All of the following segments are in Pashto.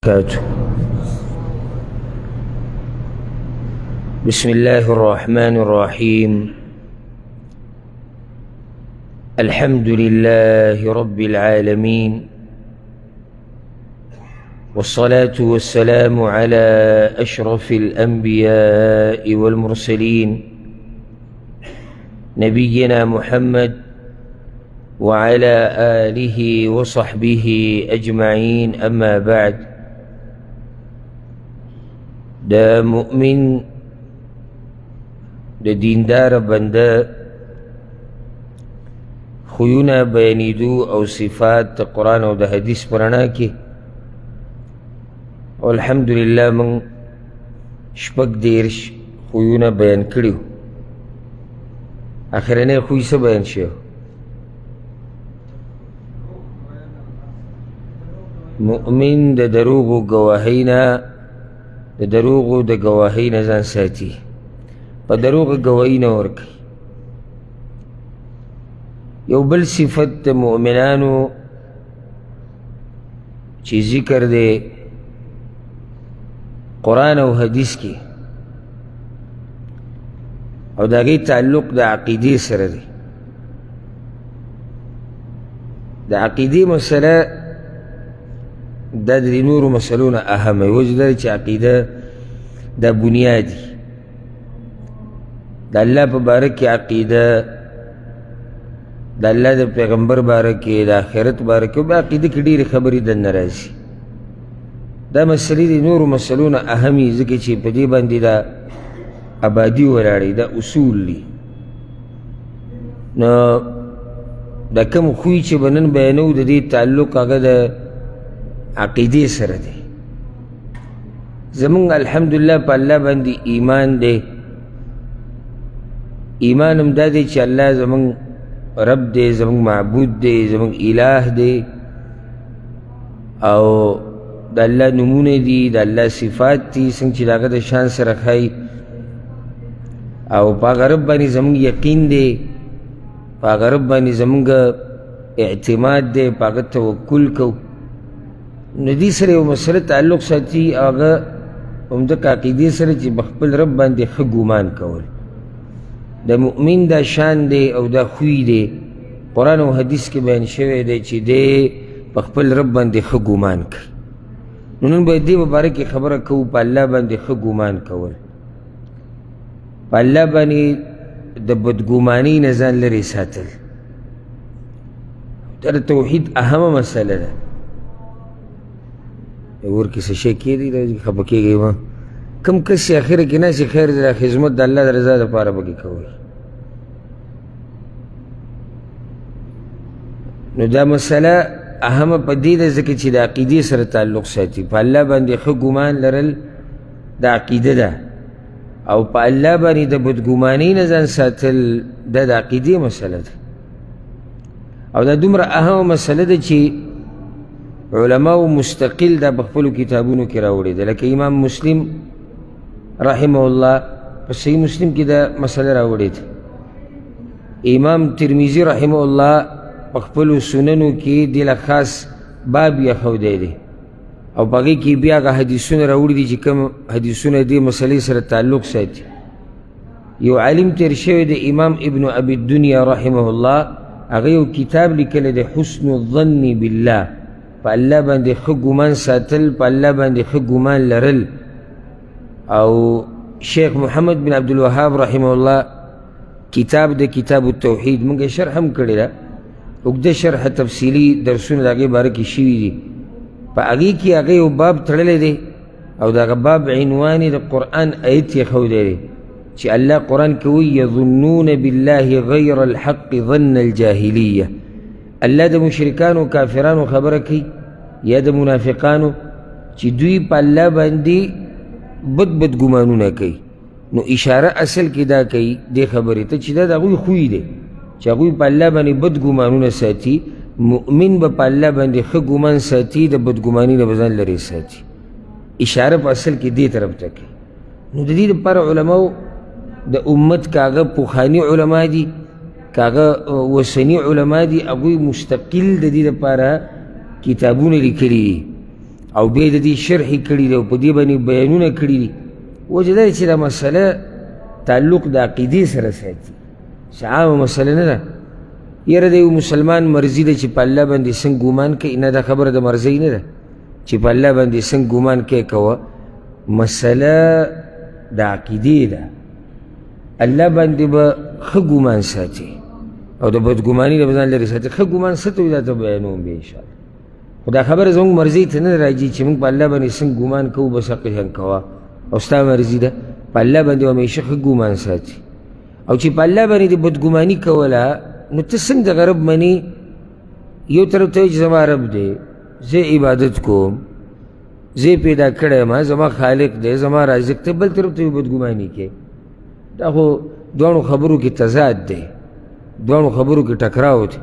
وبركاته. بسم الله الرحمن الرحيم. الحمد لله رب العالمين، والصلاة والسلام على أشرف الأنبياء والمرسلين نبينا محمد وعلى آله وصحبه أجمعين. أما بعد، دا مؤمن دا دیندار بنده خویونه بیانیدو او صفات دا قرآن او دا حدیث پرانا کی، والحمدللہ من شپک دیرش خویونه بیان کریو. آخرانه خوی سا بیان شیو؟ مؤمن دا دروغو گواهینا دا دروغو دا گواهینا زان ساتی، پا دروغ گواهینا ورکی. یو بل صفت دا مؤمنانو چی ذکر دے قرآن و حدیث کی، او داگی تعلق دا عقیدی سر دے. دا عقیدی مسئلہ دا دی نور مسئلون اهم ہے، وجہ دا چی عقیدہ دا بنیادی دا اللہ پا بارک عقیدہ، دا اللہ دا پیغمبر بارک، دا آخرت بارک، با عقیدہ کی دیر خبری دا نرازی. دا مسئلی دی نور مسئلون اهمی ذکر چی پا دی باندی دا آبادی ولاری، دا اصول لی. نا دا کم خوی چی بنن بیانو دا دی تعلق آگا دا عقیدی سر دے. زمان الحمدللہ پا اللہ باندی ایمان دے، ایمانم دا دے چی اللہ زمان رب دے، زمان معبود دے، زمان الہ دے، او دا اللہ نمونے دی، دا اللہ صفات تی سنگ چی داگا دا شان سر رکھائی، او پا غرب بانی زمان یقین دے، پا غرب بانی زمان اعتماد دے، پا غرب توکل کو. ندی سر او مسئلہ تعلق ساتی آگا امدک عقیدی سر چی بخبل رب باندے خگ گمان کول. دا مؤمن دا شان دے او دا خوی دے، قرآن و حدیث کے بیان شوئے دے چی دے بخبل رب باندے خگ گمان کر. نونن باید دے مبارک خبر کو پا اللہ باندے خگ گمان کول، پا اللہ باندے دا بدگمانی نزان لری ساتل. در توحید اہم مسئلہ دا. اور کسی شکی دی دا خبکی گئی وہاں کم کسی آخر کی ناسی خیر در خدمت دا اللہ در رضا دا پارا بگی کوئی. نو دا مسئلہ اہم پا دید ذکر چی دا عقیدی سر تعلق ساتی. پا اللہ باندی خود گمان لرل دا عقیدہ دا، او پا اللہ باندی دا بدگمانی نزان ساتل دا عقیدی مسئلہ دا. او دا دمرا اہم مسئلہ دا چی علماء مستقل دا بخفلو کتابونو کی راوڑی دا، لکہ امام مسلم رحمہ اللہ پس صحیح مسلم کی دا مسئلہ راوڑی دا، امام ترمیزی رحمہ اللہ بخفلو سننو کی دل خاص باب یخو دے دے، او باقی کی بیا کا حدیثون راوڑی دی چی کم حدیثون دی مسئلہ سر تعلق ساتی. یو عالم ترشوی دے امام ابن ابی الدنیا رحمہ اللہ، اگیو کتاب لکل دے حسن الظن باللہ، پا اللہ باندے خود گمان ساتل، پا اللہ باندے خود گمان لرل. او شیخ محمد بن عبدالوہاب رحمہ اللہ کتاب دے کتاب التوحید منگے شرح ہم کردے دا، اگدہ شرح تفصیلی درسون دا آگے بارکی شوی دی. پا آگے کی آگے او باب تڑلے دے، او دا باب عنوانی دا قرآن آیت یخو دے دے چی اللہ قرآن کوئی یظنون باللہ غیر الحق ظن الجاہلیہ. اللہ دا مشرکانو کافرانو خبر کی یا دا منافقانو چی دوی پا اللہ باندی بد گمانو نا کئی. نو اشارہ اصل کی دا کئی دے خبری تا چی دا دا غوی خوی دے چی غوی پا اللہ باندی بد گمانو نا ساتی. مؤمن با پا اللہ باندی خود گمان ساتی، دا بد گمانی نا بزان لری ساتی. اشارہ پا اصل کی دے طرف تا کئی. نو دا دید پر علماء دا امت کاغا پوخانی علماء دی، کاغا وسنی علماء دی، اگوی مستقل دا دید پارا کتابون لکلی دی. او بیا د دې شرح یې کړي دی او په دې باندې بیانونه کړي دي. وجه دا چې دا مسله تعلق د عقیدې سره ساتي، چې عامه مسله نه ده. یاره د یو مسلمان مرضي ده چې په الله باندې څنګه ګمان کوي، نه دا خبره د مرضۍ نه ده چې په الله باندې څنګه ګمان کوي. کوه مسله د عقیدې ده، الله باندې به ښه ګمان ساتي او د بدګماني نه به ځان لرې ساتي. ښه ګمان څه ته وایي دا ته بیانوم بیا انشاءالله. خو دا خبره زموږ مرضۍ ته نه راځي چې موږ په الله باندې څنګه ګمان کوو بس هغه شان کوه، او ستا مرضي ده په الله باندې همیشه ښه ګمان ساتي. او چې په الله باندې د بدګماني کوله نو ته څنګه د غرب منې؟ یو طرف ته چې زما رب دی، زه عبادت کوم، زه پیدا کړی یم، زما خالق دی، زما رازق دی، بل طرف ته بدګماني کوي. دا خو دواړو خبرو کې تضاد دی، دواړو خبرو کې ټکراو دی.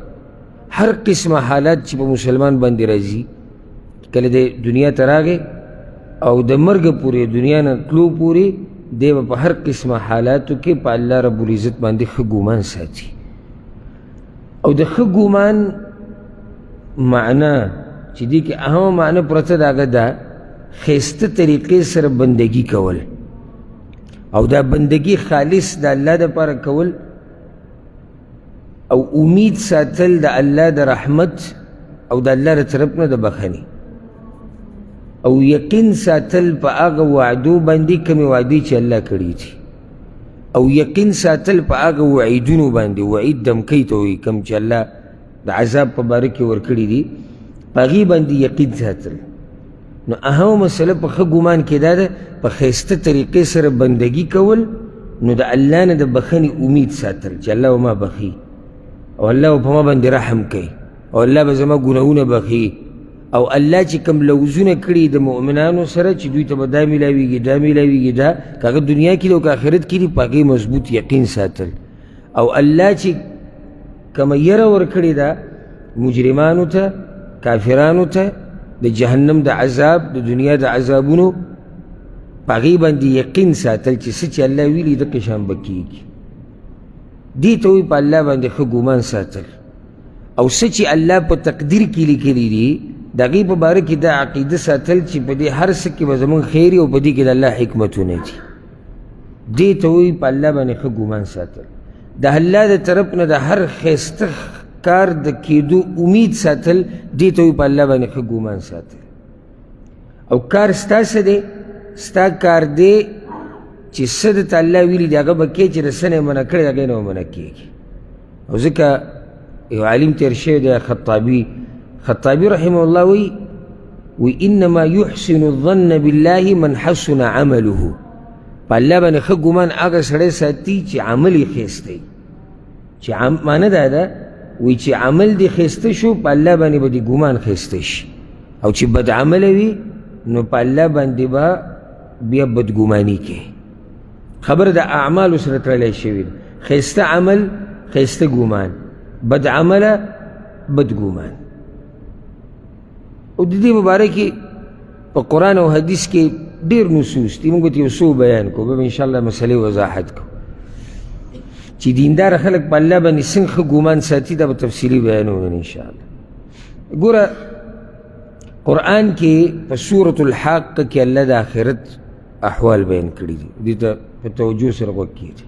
هر قسمه حالات چې په مسلمان باندې راځي، کله د دنیا ته راغی او د مرګ پورې دنیا نه تلو پورې دی به په هر قسمه حالاتو کې په الله رب العزت باندې ښه ګمان ساتي. او د ښه ګمان معنا چې دې کې اهمه معنا پرته ده هغه ده ښایسته طریقې سره بندګي کول، او دا بندگی خالص د الله دپاره کول، او امید ساتل د الله د رحمت او د الله د طرف نه د بخښنې، او یقین ساتل په هغه وعدو باندې کومې وعدې چې الله کړي دي، او یقین ساتل په هغه وعیدونو باندې، وعید دمکۍ ته وایي کوم چې الله د عذاب په باره کې ورکړي دي، په هغې باندې یقین ساتل. نو اهمه مسله په ښه ګمان کې دا ده په ښایسته طریقې سره بندګي کول، نو د الله نه د بخښنې امید ساتل چې الله به ما بخښي، او الله به په ما باندې رحم کوي، او الله به زما ګناهونه بخښي، او الله چې کوم لوزونه کړي د مؤمنانو سره چې دوی ته به دا میلاویږي دا میلاویږي دا، که هغه دنیا کې دي او که آخرت کې دي، په هغې مضبوط یقین ساتل. او الله چې کومه یره ورکړې ده مجرمانو ته، کافرانو ته، د جهنم د عذاب، د دنیا د عذابونو، په هغې باندې یقین ساتل چې څه چې الله ویلي دقې شان به کېږي. دې ته وایي په الله باندې ښه ګمان ساتل. او څه چې الله په تقدیر کې لیکلي دي د هغې په باره کې دا عقیده ساتل چې په دې هر څه کې به زموږ خیر او په دې کې د الله حکمتونه دي. دې ته وایي په الله باندې ښه ګمان ساتل. د الله د طرف نه د هر ښایسته کار د کېدو امید ساتل، دې ته وایي په الله باندې ښه ګمان ساتل. او کار ستا څه دی؟ ستا کار دی چې څه درته الله ویلي دي هغه به کوې، چې د څه نه یې منع کړی هغې نه به منع کېږي. او ځکه یو عالم تېر شوی دی خطابي رحمه الله وی انما يحسن الظن بالله من حسن عمله. په الله باندې ښه ګمان هغه سړی ساتي چې عمل یې ښایسته وي. چې معنی دا ده وی چې عمل دې ښایسته شو، په الله باندې به دې ګمان ښایسته شي. او چې بد عمله وي نو په الله باندې به بیا بدګماني کوي. خبره د اعمالو سره تړلی شوي ده. ښایسته عمل ښایسته ګمان، بد عمله بد ګمان. او د دې په باره کې په قرآن او حدیث کې ډېر نصوص دي، موږ ته یو څو بیان کوو، به انشاءالله مسلې وضاحت کوو چې دیندار خلک په الله باندې څنګه ښه ګمان ساتي، دا به تفصیلي بیانوو انشاءالله. ګوره قرآن کې په سورة الحاقه کې الله د آخرت احوال بیان کړي دي، دې ته په توجه سره غوږ کېږدئ.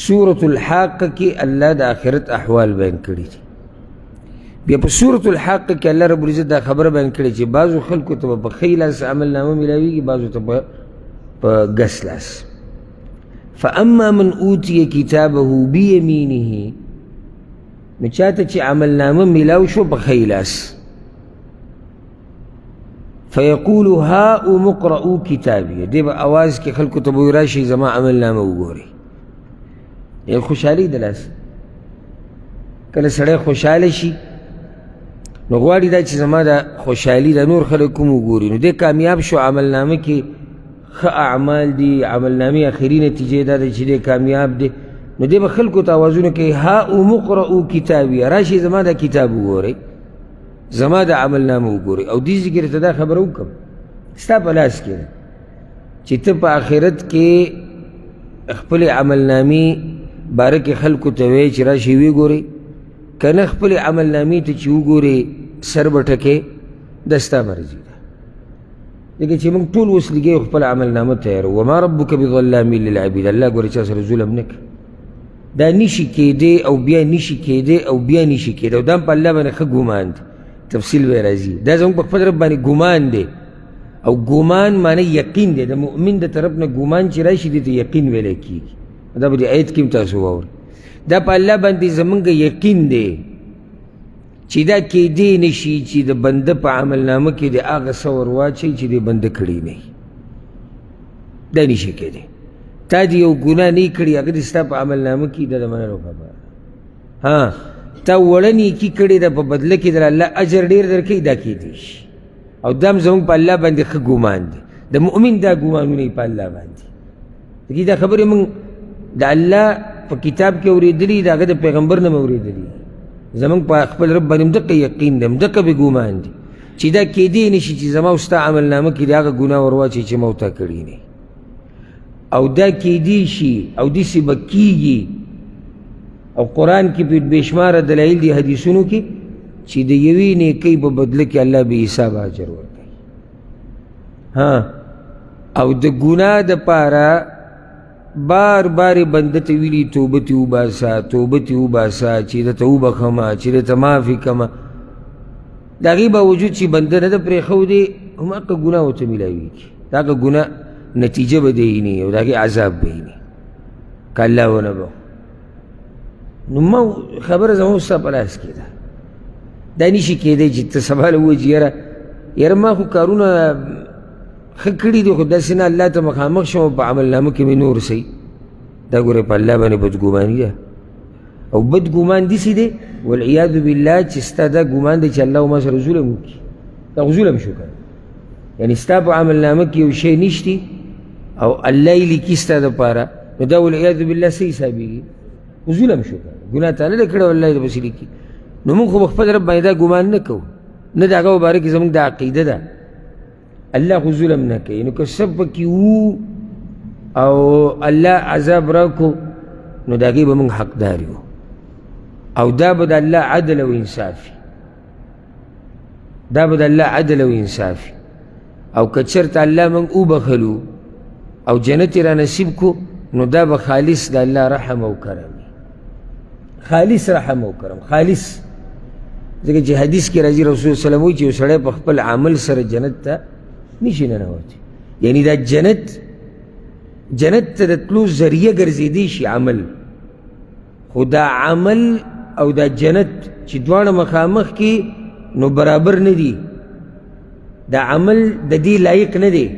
سورة الحاقه کې الله د آخرت احوال بیان کړي دي. بیا په سورة الحاقه کې الله رب العزت دا خبره بیان کړي چې بعضو خلکو ته به په ښی لاس عمل نامه میلاویږي، بعضو ته په ګس لاس. فاما من اوتي کتابه بیمینه، نو چاته چې عمل نامه میلاو شو په ښی لاس، فیقول هاؤم اقرؤوا کتابیه، دې به اواز کې خلکو ته به وایي راشئ زما عمل نامه وګورئ. یو خوشحالي د لاس. کله سړی خوشحاله شي نو غواړي دا چې زما د خوشحالي د نور خلک کوم وګوري، نو دی کامیاب شو، عمل نامه کې ښه اعمال دي، عمل نامې اخري نتیجې دا ده چې دی کامیاب دی. نو دی به خلکو ته اوازونه کوي هاؤم اقرؤوا کتابیه، راشئ زما دا کتاب وګورئ، زما د عمل نامه وګورئ. او دې ذکر ته دا خبره وکړم ستا په لاس کې ده چې ته په آخرت کې خپل عمل نامې باره کې خلکو ته وایې چې راشئ ویې ګورئ، که نه خپل عمل نامې ته چې وګورې سر به ټکې، دا ستا مرضي ده. ځکه چې موږ ټول اوس لګیا خپل عملنامه تیارو. وما ربک بظلام للعبید، الله ګورې چا سره ظلم نه کوي. دا نشي کېدی او بیا نشي کېدی او بیا نشي کېدی، او دا په الله باندې ښه ګمان دی. تفصیل به راځي. دا زموږ په خپل رب باندې ګمان دی، او ګمان معنی یقین دی. د مؤمن د طرف نه ګمان چې راشي دې ته یقین ویلی کېږي. دا به د آیت کې هم تاسو واورئ. دا په الله باندې زمونږ یقین دی چې دا کېدی نشي چې د بنده په عملنامه کې د هغه څه ور واچوي چې د بنده کړي نه وي. دا نشي کېدی. تا دې یو ګناه نه کړي، هغه دې ستا په عملنامه کې دا د منلو خبره. ها تا وړه نیکي کړې ده، په بدله کې در الله اجر ډېر درکوي، دا کېدی شي. او دا هم زموږ په الله باندې ښه ګمان دی. د مؤمن دا ګمانونه یې په الله باندې. دګي دا خبرې موږ د الله په کتاب کې اورېدلي، د هغه د پیغمبر نه مې اورېدلي. زمونږ په خپل رب باندې همدقه یقین دی، همدقه به ګمان دی چې دا کېدی نشي چې زما او ستا عملنامه کې د هغه ګناه ور واچوي چې ما ورته کړي نه. او دا کېدی شي او داسې به کېږي. او قرآن کې په بې شماره دلایل دي، حدیثونو کې، چې د یوې نیکۍ په بدله کې الله بې حساب اجر ورکوي. ها او د ګناه دپاره بار بار بنده ته ویلي توبه تې وباسه، توبه تې وباسه، چې درته وبخمه، چې درته معافي کړمه. د هغې باوجود چې بنده نه ده پرېښودې، هماغه ګناه ورته میلاویږي. د هغه ګناه نتیجه به دی ویني او د هغې عذاب به ویني که الله ونه به. نو ما خبره زموږ ستا په لاس کې ده. دا نشي کېدی چې ته سبا له ووایې چې یاره ما خو کارونه ښه کړي دي، خو داسې نه الله ته مخامخ شم او په عملنامه کې مې نور صحیح. دا ګورې په الله باندې بدګماني ده. او بدګمان داسې دی والعیاذ بالله چې ستا دا ګمان دی چې الله ما سره ظلم وکړي. دا خو ظلم شو که یعنې ستا په عملنامه کې یو شی نشتي او الله یې لیکي ستا دپاره، نو دا والعیاذ بالله څه حسابېږي؟ ظلم شو که ګناه تا نه ده کړې، الله یې دپسې لیکي. نو موږ خو په خپل رب باندې دا ګمان نه کوو، نه د هغه مبارک زموږ دا عقیده ده. الله خو ظلم نه کوي. نو که څه پکې وو او الله عذاب راکړو، نو د هغې به موږ حقدار یو، او دا به د الله عدل او انصاف وي. دا به د الله عدل او انصاف وي. او که چېرته الله موږ وبخلو او جنت یې را نصیب کو، نو دا به خالص د الله رحم او کرم وي. خالص رحم او کرم، خالص. ځکه چې حدیث کې راځي رسول صلی الله علیه وسلم وایي چې یو سړی په خپل عمل سره جنت ته نشي ننوتی. یعنی دا جنت ته د تلو ذریعه ګرځېدی شي عمل، خو دا عمل او دا جنت چې دواړه مخامخ کې نو برابر نه دي. دا عمل د دې لایق نه دی.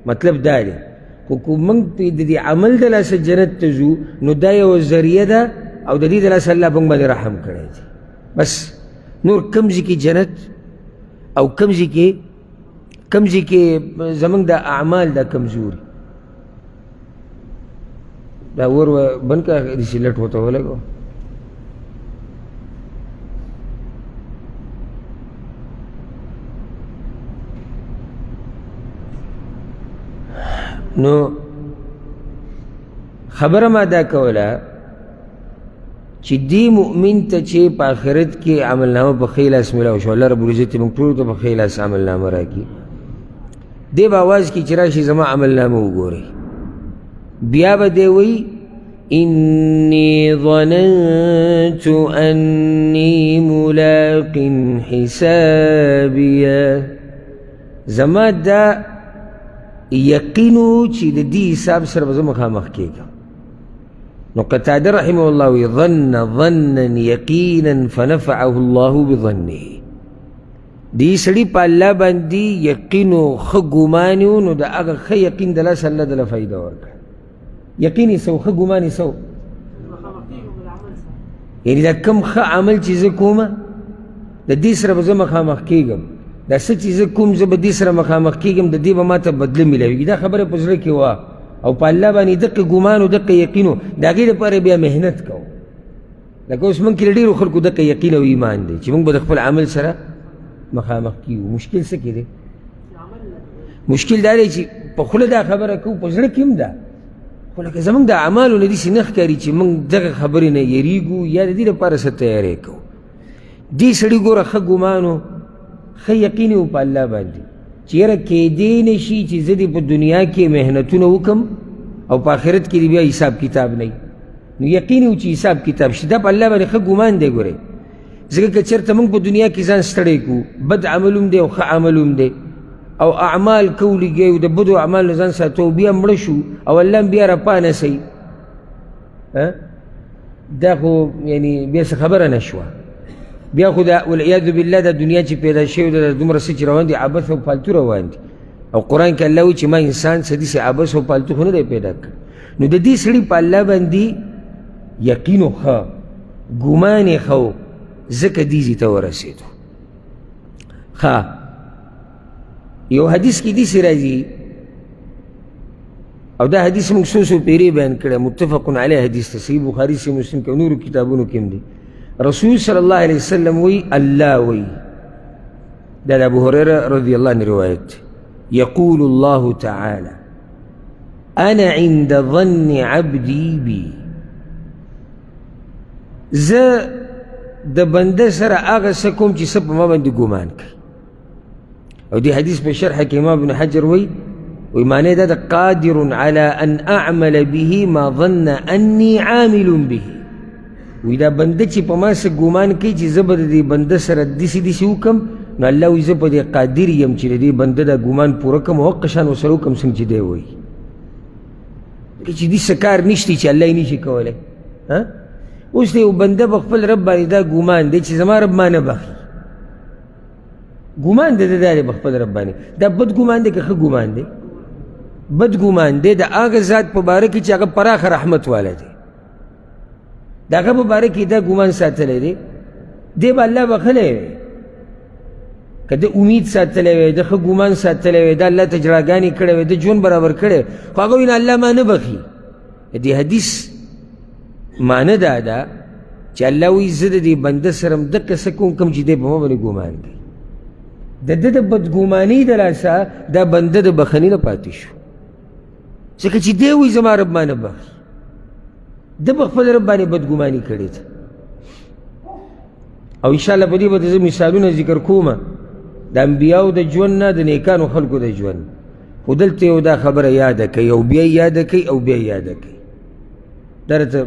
مطلب دا دی خو که موږ د دې عمل د لاسه جنت ته ځو، نو دا یوه ذریعه ده او د دې د لاسه الله په موږ باندې رحم کړی دی. بس نور کوم ځای کې جنت او کوم ځای کې زمونږ د اعمال دا کمزوري. دا ور بند کا داسې لټ ورته ولګو. نو خبره ما دا کوله چې دې مؤمن ته چې په آخرت کې عملنامه په ښې لاس میلاو شو، الله رب العزت موږ ټولو ته په ښې لاس عملنامه راکړي. دې به اواز کړي چې راشي زما عملنامه وګورئ. بیا به دی وایي إني ظننت أني ملاق حسابيه. زما دا یقینو چې د دې حساب سره به زه مخامخ کېږم. نو قتاده رحمه الله وی ظن ظنا یقینا فنفعه الله بظنه. دې سړي په الله باندې یقینو ښه ګمان و، نو د هغه ښه یقین د لاسه الله دله فایده ورکړه. یقین یې څه ښه ګمان یې څه یعنې دا کوم ښه عمل چې زه کومه د دې سره به زه مخامخ کېږم. دا څه چې زه کوم زه به دې سره مخامخ کېږم، د دې به ما ته بدله میلاویږي. دا خبره په زړه کې وه او په الله باندې دقه ګمان او دقه یقین و. د هغې دپاره بیا محنت کوو. لکه اوس موږ کې له ډېرو خلکو دقه یقین او ایمان دی چې موږ به د خپل عمل سره مخامخ کېږو. مشکل څه کې دی؟ مشکل دا دی چې په خوله دا خبره کوو، په زړه کې هم ده، خو لکه زموږ د اعمالو نه داسې نه ښکاري چې موږ دغه خبرې نه یېرېږو یا د دې لپاره څه تیاری کوو. دې سړي ګوره ښه ګمان و، ښه یقین و په الله باندې چې یاره کیدی نشي چې زه دې په دنیا کې محنتونه وکم او په آخرت کې دې بیا حساب کتاب نه نو یقین و چې حساب کتاب شي. دا په الله باندې ښه ګمان دی. ګورئ ځکه که چېرته موږ په دنیا کې ځان ستړی کړو، بد عمل هم دی او ښه عمل هم دی، او اعمال کو لګي او د بدو اعمالو ځان ساتو، بیا مړه شو او الله بیا راپانسئ، دا خو یعنی بیا څه خبره نه شوه. بیا خو دا والعیاذ بالله دا دنیا چې پیدا شوې ده دومره څه چې روان دي عبث او فالتو روان دي. او قرآن کې الله وایي چې ما انسان څه داسې عبث او فالتو خو نه دی پیدا کړ. نو د دې سړي په الله باندې یقین و ښه ګمان یې ښه و، ځکه دې ځای ته ورسېدو. ښه یو حدیث کې داسې راځي، او دا حدیث موږ څو پیرې بیان کړی، متفق علیه حدیث ته، صحیح بخاري صحیح مسلم کې نورو کتابونو کې هم دی. رسول صلی الله علیه وسلم وی الله وی، دا د ابو هریره رضی الله عنه روایت، یقول الله تعالی انا عند ظن عبدی بی، زه د بنده سره هغه څه کوم چې څه په ما باندې ګمان کوي. او دی حدیث په شرح کې امام ابن حجر وی معنی دا قادر على ان اعمل به ما ظن انی عامل به، وی دا بنده چې په ما څه ګمان کوي چې زه به د دې بنده سره داسې داسې وکړم، نو الله وایي زه په دې قادر یم چې د دې بنده دا ګمان پوره کړم او هغه شان ورسره وکړم څنګه چې دی وایي. چې دې څه کار نشته چې الله یې نشي کولی. اوس د یو بنده په خپل رب باندې دا ګمان دی چې زما رب ما نه بخي، ګمان دی دا دی په خپل رب باندې، دا بد ګمان دی که ښه ګمان دی؟ بد ګمان دی د هغه ذات په باره کې چې هغه پراخه رحمت والا دی، د هغه په باره کې دا ګمان ساتلی دی، دی به الله بخلی وی. که د امید ساتلی وی، د ښه ګمان ساتلی وی، د الله ته جړاګانې کړی وی، د ژوند برابر کړی، خو هغه وایي نه الله ما نه بخي. د دې حدیث معنی دا ده چې الله وایي زه د دې بنده سره همدقه څه کوم چې دی په ما باندې ګمان کوي. د ده د بدګمانۍ د لاسه دا بنده د بخښنې نه پاتې شو، ځکه چې دی وایي زما رب ما نه بخي، ده په خپل رب باندې بدګماني کړې ده. او انشاءالله په دې به زه مثالونه ذکر کومه د انبیاو د ژوند نه، د نیکانو خلکو د ژوند. خو دلته یو دا خبره یاده کوي او بیا یاده کوي او بیا یاده کوي. دا راته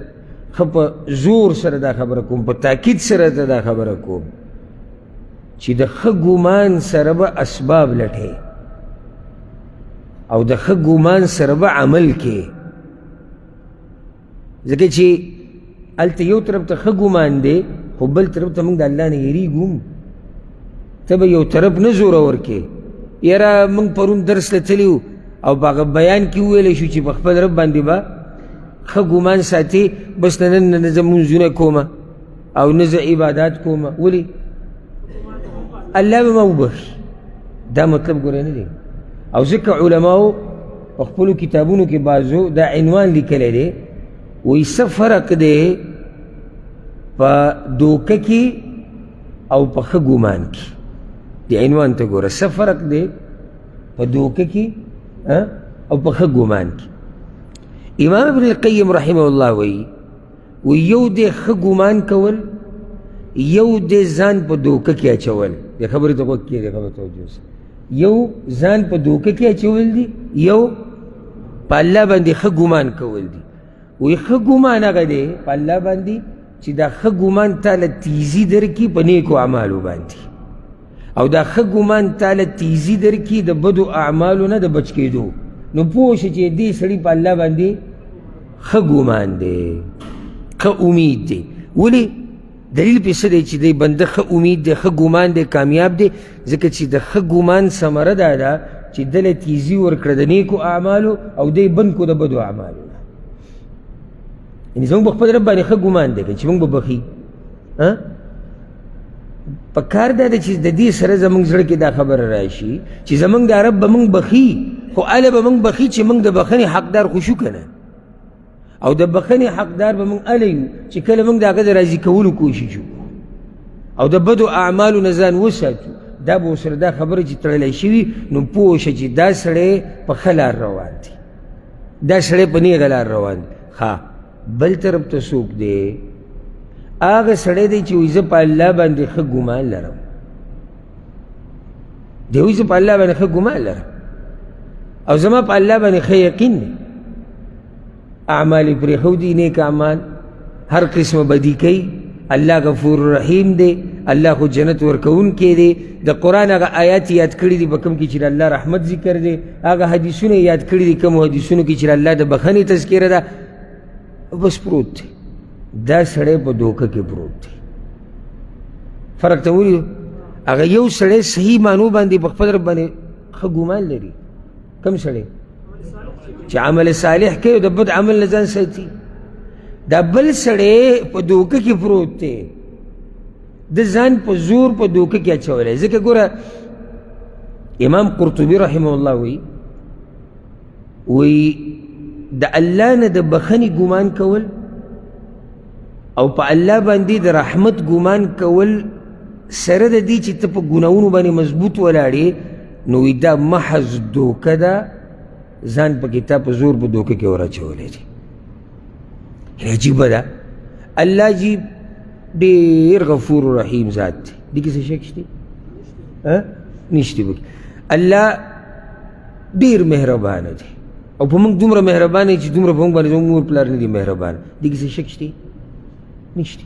ښه په زور سره دا خبره کوم، په تاکید سره ته دا خبره کوم چې د ښه ګمان سره به اسباب لټې او د ښه ګمان سره به عمل کې، ځکه چې هلته یو طرف ته ښه ګمان دی خو بل طرف ته موږ د الله نه یېرېږو. ته به یو طرف نه زورور کې، یاره موږ پرون درس له تلي وو او په هغه بیان کې وویلی شو چې په خپل رب باندې به ښه ګمان ساتي، بس نن نه زه مونځونه کومه او نه زه عبادات کومه، ولې الله به ما وبخي. دا مطلب ګورې نه دی. او ځکه علماو په خپلو کتابونو کې بعضو دا عنوان لیکلی دی، وایي څه فرق دی په دوکه کې او په ښه ګمان کې. دی عنوان ته ګوره، څه فرق دی په دوکه کې او په ښه ګمان کې. امام ابن القیم رحمه الله وایي یو دی ښه ګمان کول، یو دی ځان په دوکه کې اچول. دې خبرې ته غوږ کېږدې، خبرې توجه وکړه. یو ځان په دوکه کې اچول دي، یو په الله باندې ښه ګمان کول دي. وایي ښه ګمان هغه دی په الله باندې چې دا ښه ګمان تاله تیزي درکړي په نیکو اعمالو باندې، او دا ښه ګمان تاله تیزي درکړي د بدو اعمالو نه د بچ کېدو. نو پوه شه چې دې سړي په الله باندې ښه ګمان دی، ښه امید دی. ولې؟ دلیل پې څه دی چې دی بنده ښه امید دی، ښه ګمان دی، کامیاب دی، ځکه چې د ښه ګمان ثمره دا ده چې دله تیزي ورکړه د نیکو اعمالو او دی بند کو د بدو اعمالو. یعنې زموږ په خپل رب باندې ښه ګمان دی چې موږ به بخي. په کار دا ده چې د دې سره زموږ زړه کې دا خبره راشي چې زموږ دا رب به موږ بخي، خو هله به موږ بخي چې موږ د بخښنې حقدار خو شو که نه، او د بخښنې حقدار به موږ هله یو چې کله موږ د هغه د راضي کولو کوشش وکړو او د بدو اعمالو نه ځان وساتو. دا به ورسره دا خبره چې تړلی شوي، نو پوه شه چې دا سړی په ښه لار روان دی، دا سړی په نیغه لار روان دی. ښه بل طرف ته څوک دی؟ هغه سړی دی چې وایي زه په الله باندې ښه ګمان لرم، دی وایي زه په الله باندې ښه ګمان لرم او زما په الله باندې ښه یقین دی. اعمال یې پرېښودي، نیک اعمال، هر قسمه بدي کوي. الله غفور رحیم دی، الله خو جنت ورکوونکی دی. د قرآن هغه آیات یاد کړي دي په کوم کې چې د الله رحمت ذکر دی، هغه حدیثونه یاد کړي دي کوم حدیثونو کې چې د الله د بخښنې تذکره ده. بس پروت دی، دا سړی په دوکه کې پروت دی. فرق ته ولیدو؟ هغه یو سړی صحیح معنو باندې په خپل رب باندې ښه ګمان لري. کوم سړی چې عمل صالح کوي او د بد عمل نه ځان ساتي. دا بل سړی په دوکه کې پروت دی، د ځان په زور په دوکه کې اچولی. ځکه ګوره امام قرطبي رحمه الله وی د الله نه د بخښنې ګمان کول او په الله باندې د رحمت ګمان کول سره د دې چې ته په ګناهونو باندې مضبوط ولاړې، نو وی دا محض دوکه ده، ځان په کتاب په زور په دوکه کې وراچولی دی. عجیبه ده. الله جی ډېر غفور رحیم ذات دی، دې کې څه شک شته؟ نشته پکې. الله ډېر مهربانه دی او په موږ دومره مهربانه دی چې دومره په موږ باندې زموږ مور پلار نه دي مهربانه. دې کې څه شک شته؟ نشته.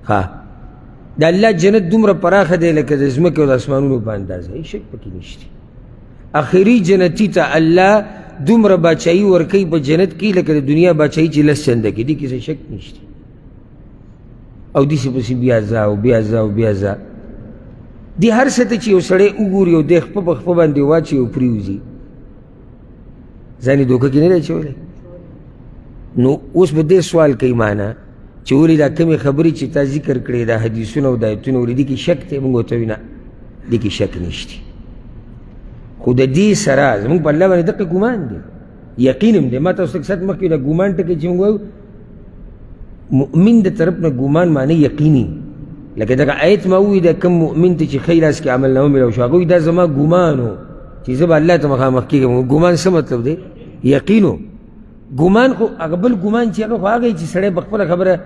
ها د الله جنت دومره پراخه دی لکه د ځمکې او د اسمانونو په اندازه، هیڅ شک پکې نشته. آخري جنتي ته الله دومره باچایي ورکوي په جنت کې لکه د دنیا باچایي چې لس چنده کې. دې کې څه شک نشته. او داسې پسې بیا ځه او بیا ځه او بیا ځه. دې هر څه ته چې یو سړی وګوري او دی خپه په خپه باندې واچوي او پرېوځي، ځان یې دوکه کې نه دی اچولی. نو اوس به دې سوال کوي مانا چې ولې دا کمې خبرې چې تا ذکر کړې دا حدیثونه او دا ایتونه ولې دې کې شک دی؟ موږ ورته وایو نه، دې کې شک نشته. خو د دې سره زموږ په الله باندې دقه ګمان دی، یقین هم دی. ما تاسو ته ساعت مخکې د ګمان ټکی چې موږ وایو مؤمن د طرف نه ګمان معنی یقیني. لکه دغه آیت ما ووایي دا کوم مؤمن ته چې ښی لاس کې عملنامه میلاو شو، هغه وایي دا زما ګمان و چې زه به الله ته مخامخ کېږم. ګمان څه مطلب دی؟ یقین و. ګمان خو هغه بل ګمان چې هغه خو هغه چې سړی په خپله خبره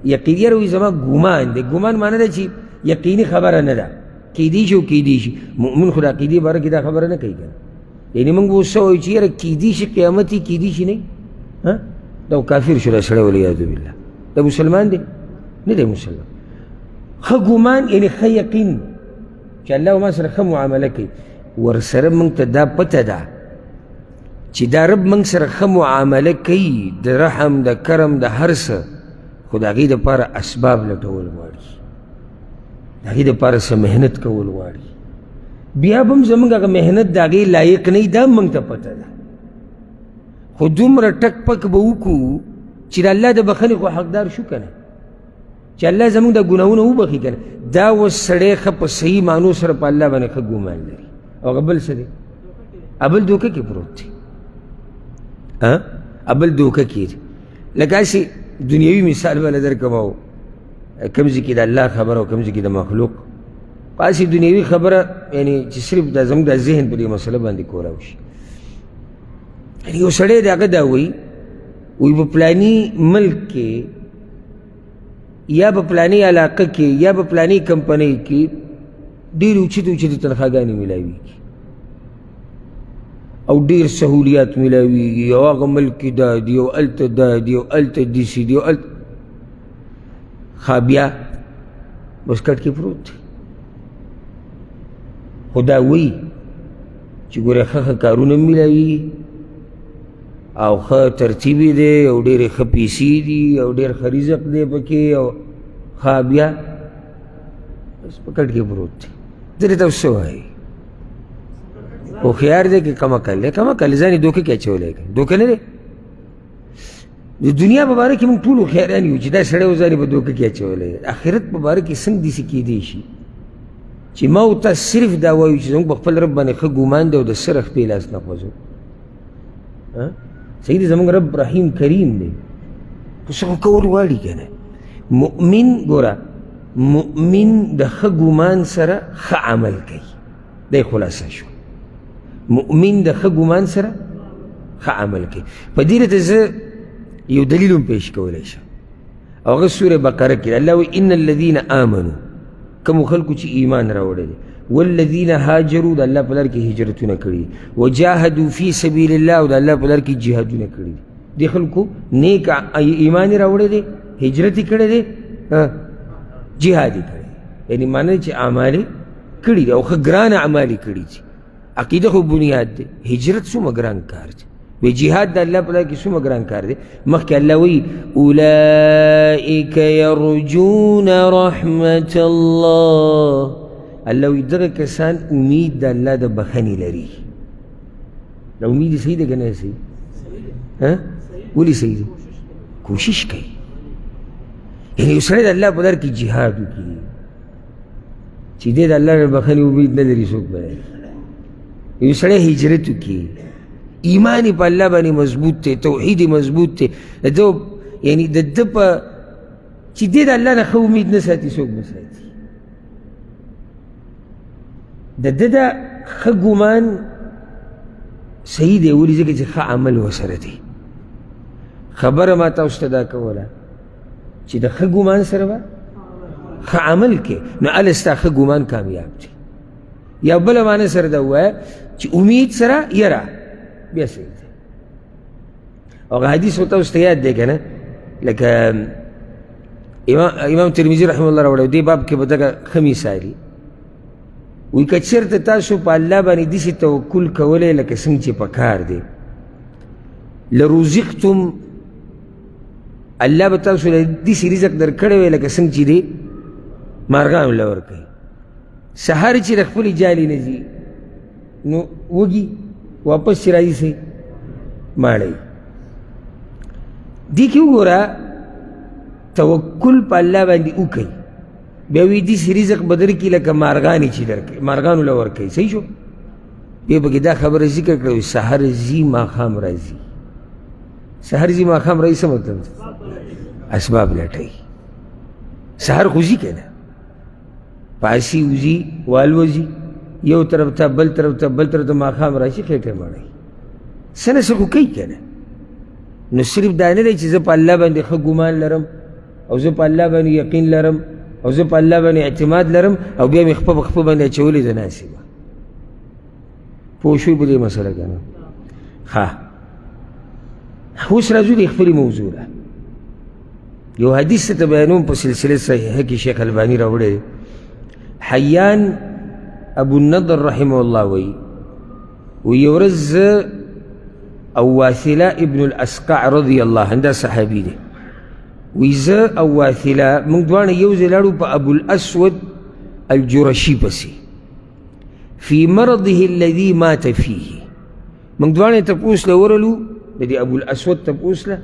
یقیني وایي زما ګمان دی. ګمان معنی ده چې یقیني خبره نه ده، کیدی شي او کیدی شي. مؤمن خو د عقیدې باره کې دا خبره نه کوي کنه. یعنې موږ اوس څه وایو چې یاره کیدی شي قیامت یې کیدی شي نه، دا کافر شو دا سړی والعیاذ بالله. دا مسلمان دی؟ نه دی مسلمان. ښه ګمان یعنې ښه یقین چې الله ما سره ښه معامله کوي. ورسره موږ ته دا پته ده چې دا رب موږ سره ښه معامله کوي، د رحم د کرم د هر څه، خو د هغې دپاره اسباب لټول غواړي، د هغې دپاره څه محنت کول غواړي. بیا به هم زموږ هغه محنت د هغې لایق نه وي، دا هم موږ ته پته ده. خو دومره ټک پک به وکړو چې د الله د بخښنې خو حقدار شو که نه، چې الله زموږ د ګناهونه وبخي که نه. دا اوس سړی ښه په صحیح معنو سره په الله باندې ښه ګمان لري. او هغه بل څه دی؟ ابل دوکه کې پروت دی. ابل دوکه کې دی. لکه هسې دنیوي مثال به له درکوم، کوم ځای کې د الله خبره او کوم ځای کې د مخلوق. په هسې دنیوي خبره یعنې چې صرف دا زموږ د ذهن په دې مسله باندې کولاو شي. یعنې یو سړی د هغه دا وایي په پلاني ملک کې یا په پلاني علاقه کې یا په پلاني کمپنۍ کې ډېرې اوچتې اوچتې تنخواګانې میلاویږي او ډېر سهولیات میلاویږي. او هغه ملک کې دا دي او هلته دا دي او هلته داسې دي او هلته. ښه بیا بس کټ کې پروت دی. خو دا وایي چې ګوره ښه کارونه میلاویږي او ښه ترتیب دی او ډېرې ښه پیسې دي او ډېر ښه رزق دی پکې. او ښه بیا بس په کټ کې پروت دی. درې ته څه وایي؟ هوښیار دی که کم عقل دی؟ کم عقل ځان یې دوکه کې اچولی دی. دوکه نه دی. د دنیا په باره کې موږ ټول هوښیاران یو چې دا سړی و ځان یې په دوکه کې اچولی دی. آخرت په باره کې څنګه داسې کیدی شي چې ما او تا صرف دا وایو چې زموږ په خپل رب باندې ښه ګمان دی او د سره خپې لاس نه خوځو. صحیح دی، زموږ رب رحیم کریم دی، خو څه خو کول غواړي که نه. مؤمن ګوره، مؤمن د ښه ګمان سره ښه عمل کوي. دی خلاصه شو. مؤمن د ښه ګمان سره ښه عمل کوي. په دې راته زه یو دلیل هم پیش کولی شم. او هغه سورې بقره کې الله وایي ان الذین آمنو، کومو خلکو چې ایمان راوړی دی والذین هاجروا د الله په لار کې هجرتونه کړي، وجاهدوا فی سبیل الله او د الله په لار کې جهادونه کړي. دې خلکو نیک ایمان راوړی دی، هجرت یې کړی دی، جهاد یې کړی، یعنی معنی چې اعمال یې کړي دي او ښه ګران اعمال یې کړي دي. عقیده خو بنیاد دی، هجرت څومره ګران کار دی، وی جهاد د الله په لار کې څومره ګران کار دی. مخکې الله وایي اولئک یرجون رحمة الله، الله وی دغه کسان امید د الله د بخښنې لري. دا امید یې صحیح دی که نه صحیح؟ ولې صحیح دی؟ کوشش کوي. یعنی یو سړی د الله په لار کې جهاد وکړي چې دی د الله د بخښنې امید نه لري، څوک به یو سړی هجرت وکړي، ایمان یې په الله باندې مضبوط دی، توحید یې مضبوط دی، یعنی د ده په چې دی د الله نه ښه امید نه ساتي، څوک نه ساتي. د ده د ښه ګمان صحیح دی، ولې ځکه چې ښه عمل ورسره دی. خبره ما تاسو ته دا کوله چې د ښه ګمان سره به ښه عمل کې، نو هله ستا ښه ګمان کامیاب دی. یا بله معنی سره دا ووایه چې امید سره یره بیا صحیح دی. او حدیث خو تاسو ته یاد دی که نه، لکه امام ترمذي رحمه الله راوړی، دې باب کې به دغه ښه مثالي وی که چېرته تاسو په الله باندې داسې توکل کولی لکه څنګه چې په کار دی، لرزقتم، الله به تاسو له داسې رزق درکړی وی لکه څنګه چې دی مارغانو له ورکوي. سهار چې د خپلې جالې نه ځي نو وږي واپس چې راځي سي ماړی. دې کې وګوره توکل په الله باندې وکړئ، بیا وی داسې رزق به درکړي لکه مارغانې چې درکوي، مارغانو له ورکوي. صحیح شو؟ بیا پکې دا خبره ذکر کړه سحر ځي ماښام راځي. سحر ځي ماښام راځي څه مطلب دی؟ اسباب لټوي. سحر خو ځي که نه، پاسي وځي والوځي یو طرف ته بل طرف ته بل طرف ته، ماښام راشي خېټه مړوي، څه نه څه خو کوي که نه. نو صرف دا نه دی چې زه په الله باندې ښه ګمان لرم او زه په الله باندې یقین لرم او زه په الله باندې اعتماد لرم او بیا مې خپه په خپه باندې اچولې ده ناسبه. پوه شوي په دې مسله که نه؟ ښه، اوس راځو د خپلې موضوع ده. یو حدیث ته بیانوم په سلسله صحیحه کې شیخ الباني راوړی. حیان ابو النضر رحمه الله وی یو ورځ زه او واثله ابن الاسقع رضی الله عنه، دا صحابي دی، وی زه او واثله موږ دواړه یو ځای لاړو په ابو الاسود الجرشي پسې، فی مرضه الذي مات فيه. موږ دواړه تپوس له ورلو د دې ابو الاسود تپوس له،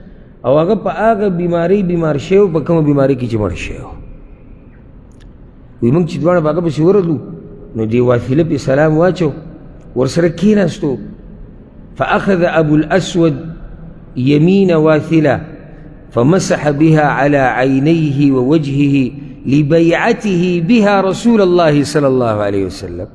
او هغه په هغه بیمارۍ بیمار شوی و، په کومه بیمارۍ کې چې مړ شوی و. وی موږ چې دواړه په هغه پسې ورغلو نو دې واثله پې سلام واچو، ورسره کېناستو. فأخذ أبو الأسود يمين واثلة فمسح بها على عينيه ووجهه لبيعته بها رسول الله صلى الله عليه وسلم.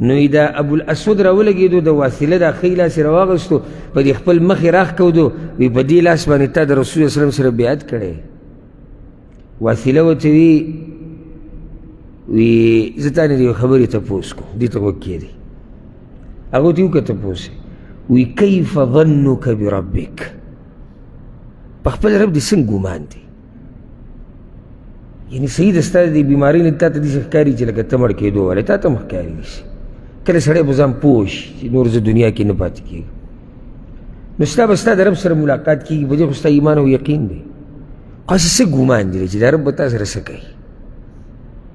نو دا ابو الاسود راولګېدو، د واثله دا ښی لاس یې راواغېستو، په دې خپل مخ یې راښکودو، وی په دې لاس باندې تا د رسول الله وسلم سره بیعت کړی. واثله ورته وی زه تا نه د یو خبرې تپوس کوم، دې ته غوږ کېدی. هغه ورته وکړه تپوس یې، وی کیف ظنک بربک، په خپل رب دې څنګه ګمان دی؟ یعنی صحیح ده ستا د دې بیمارۍ نه تا ته داسې ښکاري چې لکه ته مړ کېدو والی، تا ته هم ښکاري داسې. کله سړی به ځان پوه شي چې نور زه دنیا کې نه پاتې کېږم، نو ستا به ستا د رب سره ملاقات کېږي، په دې خو ستا ایمان او یقین دی. خو هسې څه ګمان دی چې دا رب به تا سره څه کوي؟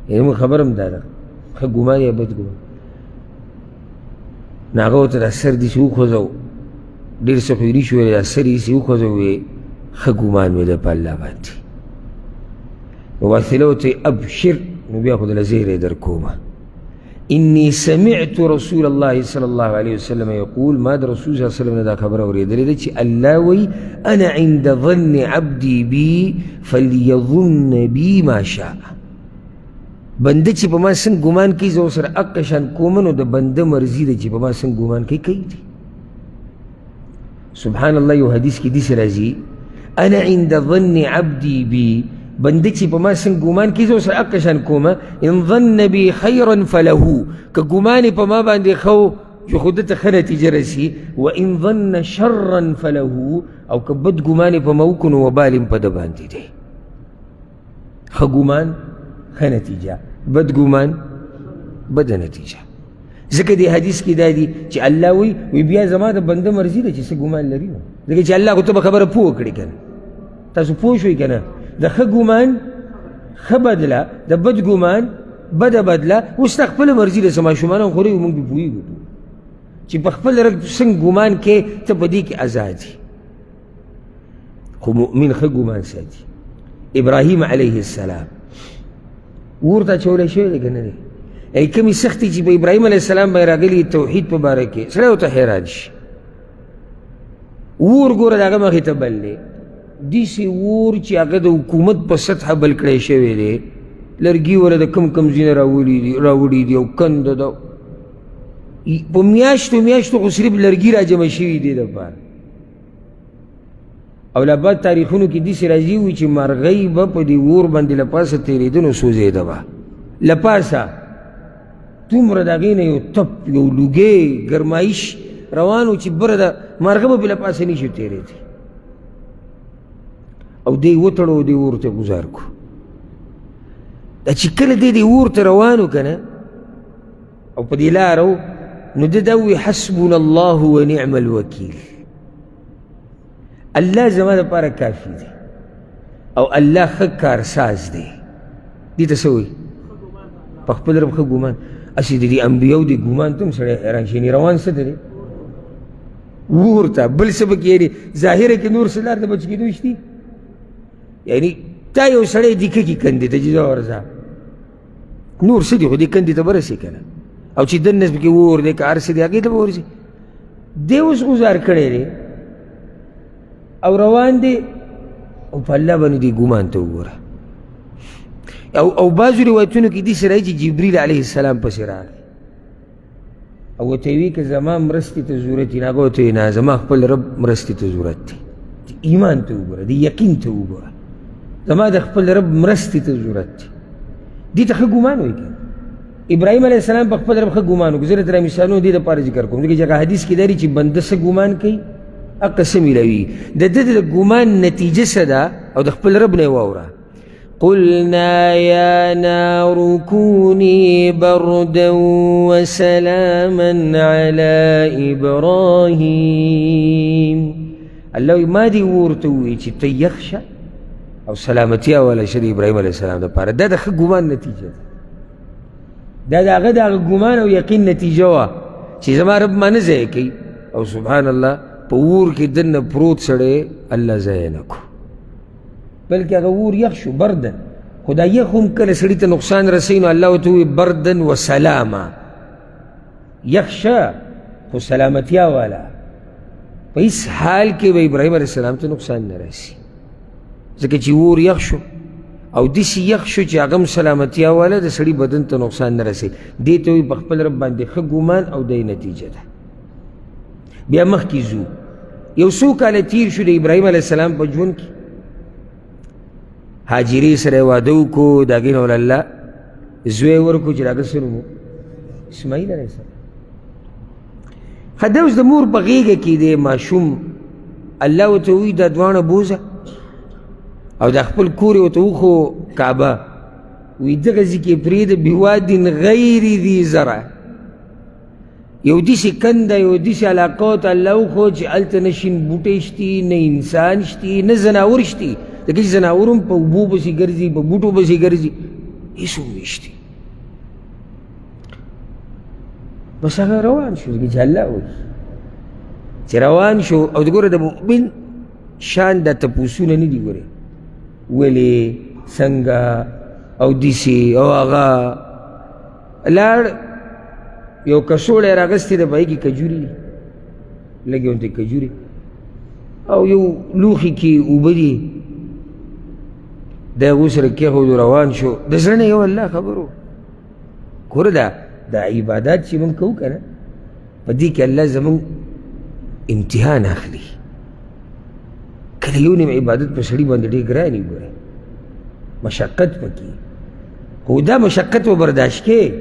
یعنی موږ خبر هم دا ده، ښه ګمان یا بد ګمان. نو هغه ورته دا سر داسې وخوځو، ډېر څه خو یې نه شو ویلی، دا سر یې داسې وخوځو، وی ښه ګمان مې ده په الله باندې. نو واثله ورته ابشر، نو بیا خو دله زیری در کومه، انی سمعت رسول الله صلی الله علیه وسلم یقول، ما د رسول صلی الله علیه وسلم نه دا خبره اورېدلې ده چې الله وی انا عند ظن عبدي بي فليظن بي ما شاء. بنده چې په ما څنګه ګمان کوي زه ورسره هغه شان کوم، نو د بنده مرضي ده چې په ما څنګه ګمان کوي کوي دي. سبحان الله، یو حدیث کې داسې راځي انا عند ظن عبدي بي بنده چې په ما څنګه ګمان کیږي زه ورسره هغه شان کومه ان ظن بي خیرا فله که ګمان په ما باندې ښه چې خو ده ته ښه نتیجه رسي وان ظن شرا فله او که بد ګمان په ما وکړو نو وبال په ده باندې دی ښه ګمان ښه نتیجه بد ګمان بده نتیجه ځکه دې حدیث کې دا دي چې الله وی بیا زما د بنده مرضي ده چې څه ګمان لري نو ځکه چې الله خو ته به خبره پوه کړې که نه تاسو پوه شوئ که نه د ښه ګمان ښه بدله د بد ګمان بده بدله اوس تا خپله مرضي ده څه ماشومان هم خوري موږ پې پوهېږو چې په خپل رګ څنګه ګمان کې ته په دې کې ازاد یې خو مؤمن ښه ګمان ساتي ابراهیم علیه السلام اور ته اچولی شوی دی که نه دی ای کمې سختې چې په ابراهیم علیه السلام باندې راغلي توحید په باره کې سړی ورته حیران شي اور ګوره د هغه مخې ته بل دی داسې اور چې هغه د حکومت په سطحه بل کړی شوی دی لرګي وله د کم کم ځینې راوړي دي او کنده ده په میاشتو میاشتو خو صرف لرګي را جمع شوي دي دپاره او لا بعد تاریخونو کې داسې راځي وي چې مرغۍ به په دې اور باندې له پاسه تېرېده نو سوځېده به له پاسه دومره د هغې نه یو تپ یو لوګی ګرمایش روان و چې بره د مرغه به پې له پاسه نه شي تېرېدی او دی وتړو دی اور ته ګزار کو دا چې کله دی اور ته روان و که نه او په دې لاره نو ده دا ووایي حسبنا الله ونعم الوکیل الله زما دپاره کافي دی او الله ښه کارساز دی دې ته څه وایي په خپل رب ښه ګمان اسې د دې انبیاو دې ګمان ته هم سړی حیران شي یعنې روان څه ته دی اور ته بل څه پکې یعنې ظاهره کې نور څه لار د بچ کېدو شتي یعنی تا یو سړی دیکه کې کندې ته چې ځه ورځه نور څه دي خو دې کندې ته به رسې که نه او چې دنس پکې اور دی که هر څه دی هغې ته به ورځي دی اوس ګزار کړی دی او روان دی او په الله باندې دې ګمان ته وګوره او بعضو روایتونو کې داسې راځي چې جبریل علیه السلام پسې راغی او ورته یې وایي که زما مرستې ته ضرورت وي نو هغه ورته وایي نه زما خپل رب مرستې ته ضرورت دی ایمان ته وګوره د یقین ته وګوره زما د خپل رب مرستې ته ضرورت دی دې ته ښه ګمان وایي که ابراهیم علیه السلام په خپل رب ښه ګمان وکړو زه درته مثالونه دې دپاره ذکر کوم ځکه چې هغه حدیث کې دا چې بنده څه ګمان کوي هغه څه میلوي د ده د ګمان نتیجه څه ده او د خپل رب نه یې واوره قلنا يا نار كوني بردا وسلاما على إبراهيم الله ما دي ورته ووایي چې ته یخ شه او سلامتیا والا شه د ابراهیم علیه السلام دپاره دا د ښه ګمان نتیجه ده دا د هغه د هغه ګمان او یقین نتیجه وه چې زما رب ما نه ضایع کوي او سبحان الله په اور کې دننه پروت سړی الله ضایع نه کړو بلکې هغه اور یخ شو بردن خو دا یخ هم کله سړي ته نقصان رسوي نو الله ورته ووایي بردن و سلاما یخ شه خو سلامتیا والا په هېڅ حال کې به ابراهیم علیه السلام ته نقصان نه رسي ځکه چې اور یخ شو او داسې یخ شو چې هغه هم سلامتیا والا د سړي بدن ته نقصان نه رسوي دې ته وایي په خپل رب باندې ښه ګمان او دی نتیجه ده بیا مخکې ځو یو څو کاله تیر شو د ابراهیم علیه السلام په ژوند کې هاجرې سره یې واده وکړو د هغې نه ول الله زوی ورکړو چې د هغه څه نوم اسماعیل علیه السلام ښه دا اوس د مور په غېږه کې دی ماشوم الله ورته ووایي دا دواړه بوځه او د خپل کور یې ورته وښو کعبه وایي دغه ځای کې یې پرېږده بوادin غیر ذي زرع یو داسې کنده یو داسې علاقه ورته الله وښو چې هلته نه شین بوټی شتي نه انسان شتي نه زناور شتي ځکه چې زناور هم په اوبو پسې ګرځي په بوټو پسې ګرځي هېڅ هم نشتي بس هغه روان شو ځکه چې الله وایي چې روان شو او د ګوره د مؤمن شان دا تپوسونه نه دي ګورې ولې څنګه او داسې او هغه لاړ یو کڅوړی یې راغستې ده په هغې کې کجوري دي لږې غوندې کجوري او یو لوښي کې اوبه دي دا هغو سره کېښودو روان شو د زړه نه یو الله خبر و ګوره دا عبادات چې موږ کوو که نه په دې کې الله زموږ امتحان اخلي کله یو نیم عبادت په سړي باندې ډېر ګران وي ګوره مشقت پکې خو دا مشقت و برداشت کې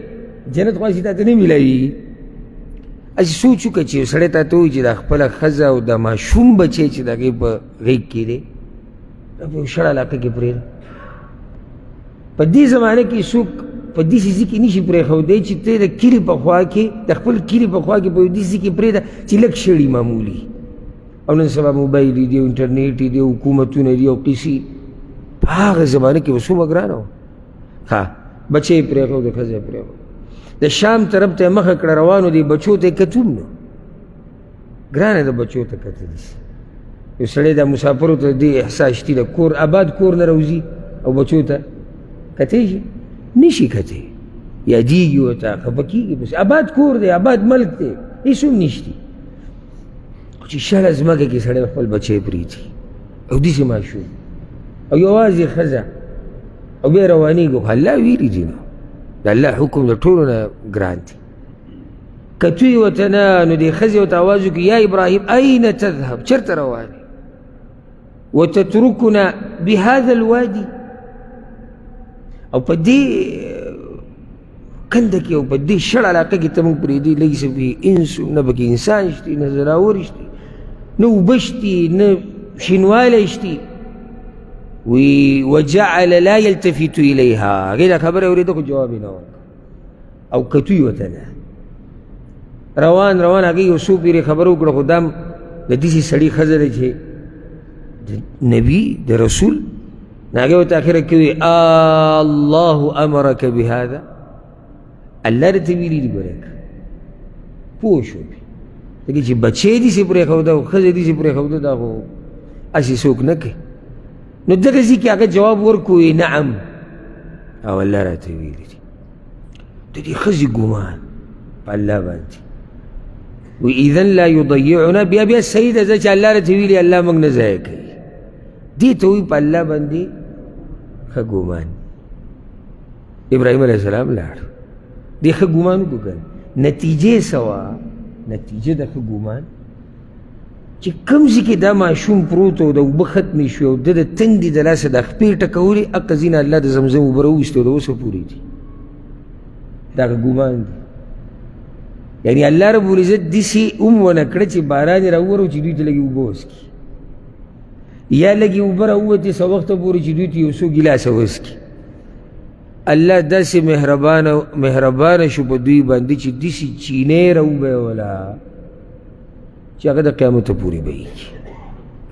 جنت خو هسې تا ته نه میلاوي هسې سوچ وکړه چې یو سړی تا ته وایي چې دا خپله ښځه او د ماشوم بچی چې د هغې په غېږ کې دی دا په یو شړ علاقه کې پرېږده په دې زمانه کې څوک په دې ځای کې نشي پرېښودی چې ته د کلي په خوا کې د خپل کلي په خوا کې په یو دې ځای کې پرېږده چې لږ شړي معمولي او نن سبا موبایل دی او انټرنیټ دی او حکومتونه دي او قیسې په هغه زمانه کې به څومره ګرانه وه ها بچی یې پرېښود ښځه یې پرېښود د شام طرف ته یې مخه کړه روانو دی بچو ته یې کتون نو ګرانه د بچو ته کته داسې یو سړی دا مسافرو ته دې احساس شتي د کور آباد کور نه راوځي او بچو ته کتېږي نشي کتې یادېږي ورته خفه کېږي بس آباد کور دی آباد ملک دی هېڅ هم نشتي خو چې شله ځمکه کې سړی خپل بچی پرېږدي او داسې ماشوم او یوازې ښځه او بیا روانېږي خو الله ویلي دي نو د الله حکم د ټولو نه ګران دی کتوی ورته نه نو دې ښځې ورته اواز وکړي یا ابراهیم أین تذهب چېرته روان یې وتترکنا بهذا الوادي او په دې کنده کې او په دې شړ علاقه کې ته موږ پرېږدي لیس فیه انس نه پکې انسان شتي نه زناور شتي نه اوبه شتي نه شینوالی شتي وی وجعل لا یلتفت الیها هغې دا خبره اورېده خو جواب یې نه ورکړ او کتوی ورته نه روان روان هغې یو څو پیرې خبره وکړه خو دا د داسې سړي ښځه ده چې د نبي د رسول ناګه ورته اخره کې وي الله امرک بهذا الله درته ویلي دي ګورې پوه شو ځکه چې بچی داسې پرېښوده او ښځه داسې پرېښوده دا خو هسې څوک نه کوي نو دغه ځای کې هغه جواب ورکوي نعم او الله راته ویلي دي د دې ښځې ګمان په الله باندې وی اذن لا یضیعنا بیا بیا صحیح ده چې الله راته ویلي الله موږ نه ضایع کوي دې ته وایي په الله باندې ښه ګمان ابراهیم علیه السلام لاړ دې ښه ګمان وکړه نتیجې څه وه نتیجه د ښه ګمان چې کوم ځای کې دا ماشوم پروت او د اوبه ختمې شوې او ده د تندې د لاسه دا خپې ټکولې هغه ځینې الله د زمزم اوبه راوویستې او د اوسه پورې دي دا ښه ګمان دی یعنې الله رب العزت داسې هم ونه کړه چې باران یې راوورو چې دوی ته لږې اوبه وڅکي یا لږې اوبه راووتې څه وخته پورې چې دوی ته یو څو ګیلاسه وڅکي الله داسې مهربانه شو په دوی باندې چې داسې چینې راوبیوله چې هغه د قیامته پورې به یېږي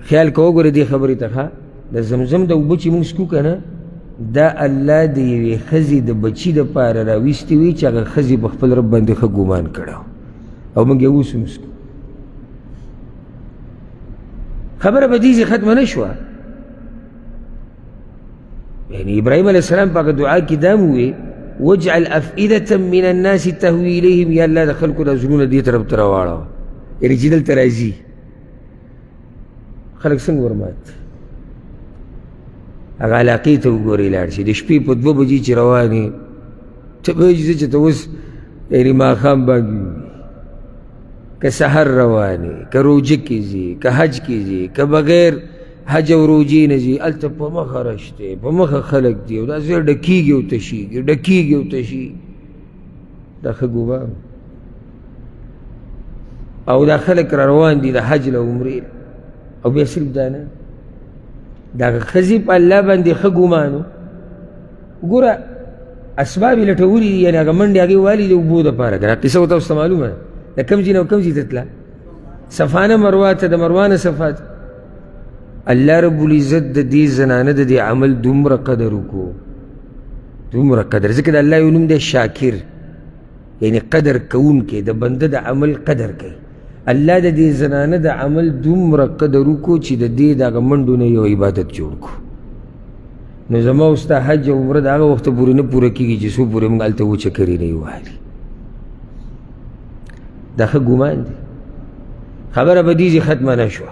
خیال کوه ګوره دې خبرې ته ښه د زمزم د اوبه چې موږ څکو که نه دا الله د یوې ښځې د بچي دپاره راویستې وي چې هغه ښځې په خپل رب باندې ښه ګمان کړی او موږ یې اوس هم څکو خبره به دې ختمه نه شوه یعنی ابراهیم علیه السلام په هغه دعا کې دا م ووې واجعل افئدة من الناس تهوي الیهم یا الله د خلکو دا زړونه دې طرف ته راواړوه یعنې چې دلته راځي خلک څنګه ورمات هغه علاقې ته وګورئ لاړ شي د شپې په 2 بجې چې روانې ته به وایي چې ته اوس یعنې ماښام باندې وي که سحر روانې که روجه کې ځي که حج کې ځي که بغیر حج او روجې نه ځي هلته په مخه رش دی په مخه خلک دي او دا ځای ډکېږي او تشېږي ډکېږي او تشېږي دا ښه ګمان او دا خلک را روان دي د حج له عمرې او بیا صرف دا نه دا ښځې په الله باندې ښه ګمان و ګوره اسباب یې لټولي دي یعنې هغه منډې هغې والي د اوبو دپاره که دا قصه ورته اوس ته معلومه ده د کوم ځای نه او کوم ځای ته تله صفا نه مروه ته د مروه نه صفا ته الله رب العزت د دې زنانه د دې عمل دومره قدر وکړو دومره قدر ځکه د الله یو نوم دی شاکر یعنی قدر کوونکی د بنده د عمل قدر کوي الله د دې زنانه د عمل دومره قدر وکړو چې د دې دغه منډو نه یو عبادت جوړ کړو نو زما او ستا حج او عمره د هغه وخته پورې نه پوره کېږي چې څو پورې موږ هلته وچه کرې نه یو وهلي دا ښه ګمان دی خبره به دې ختمه نه شوه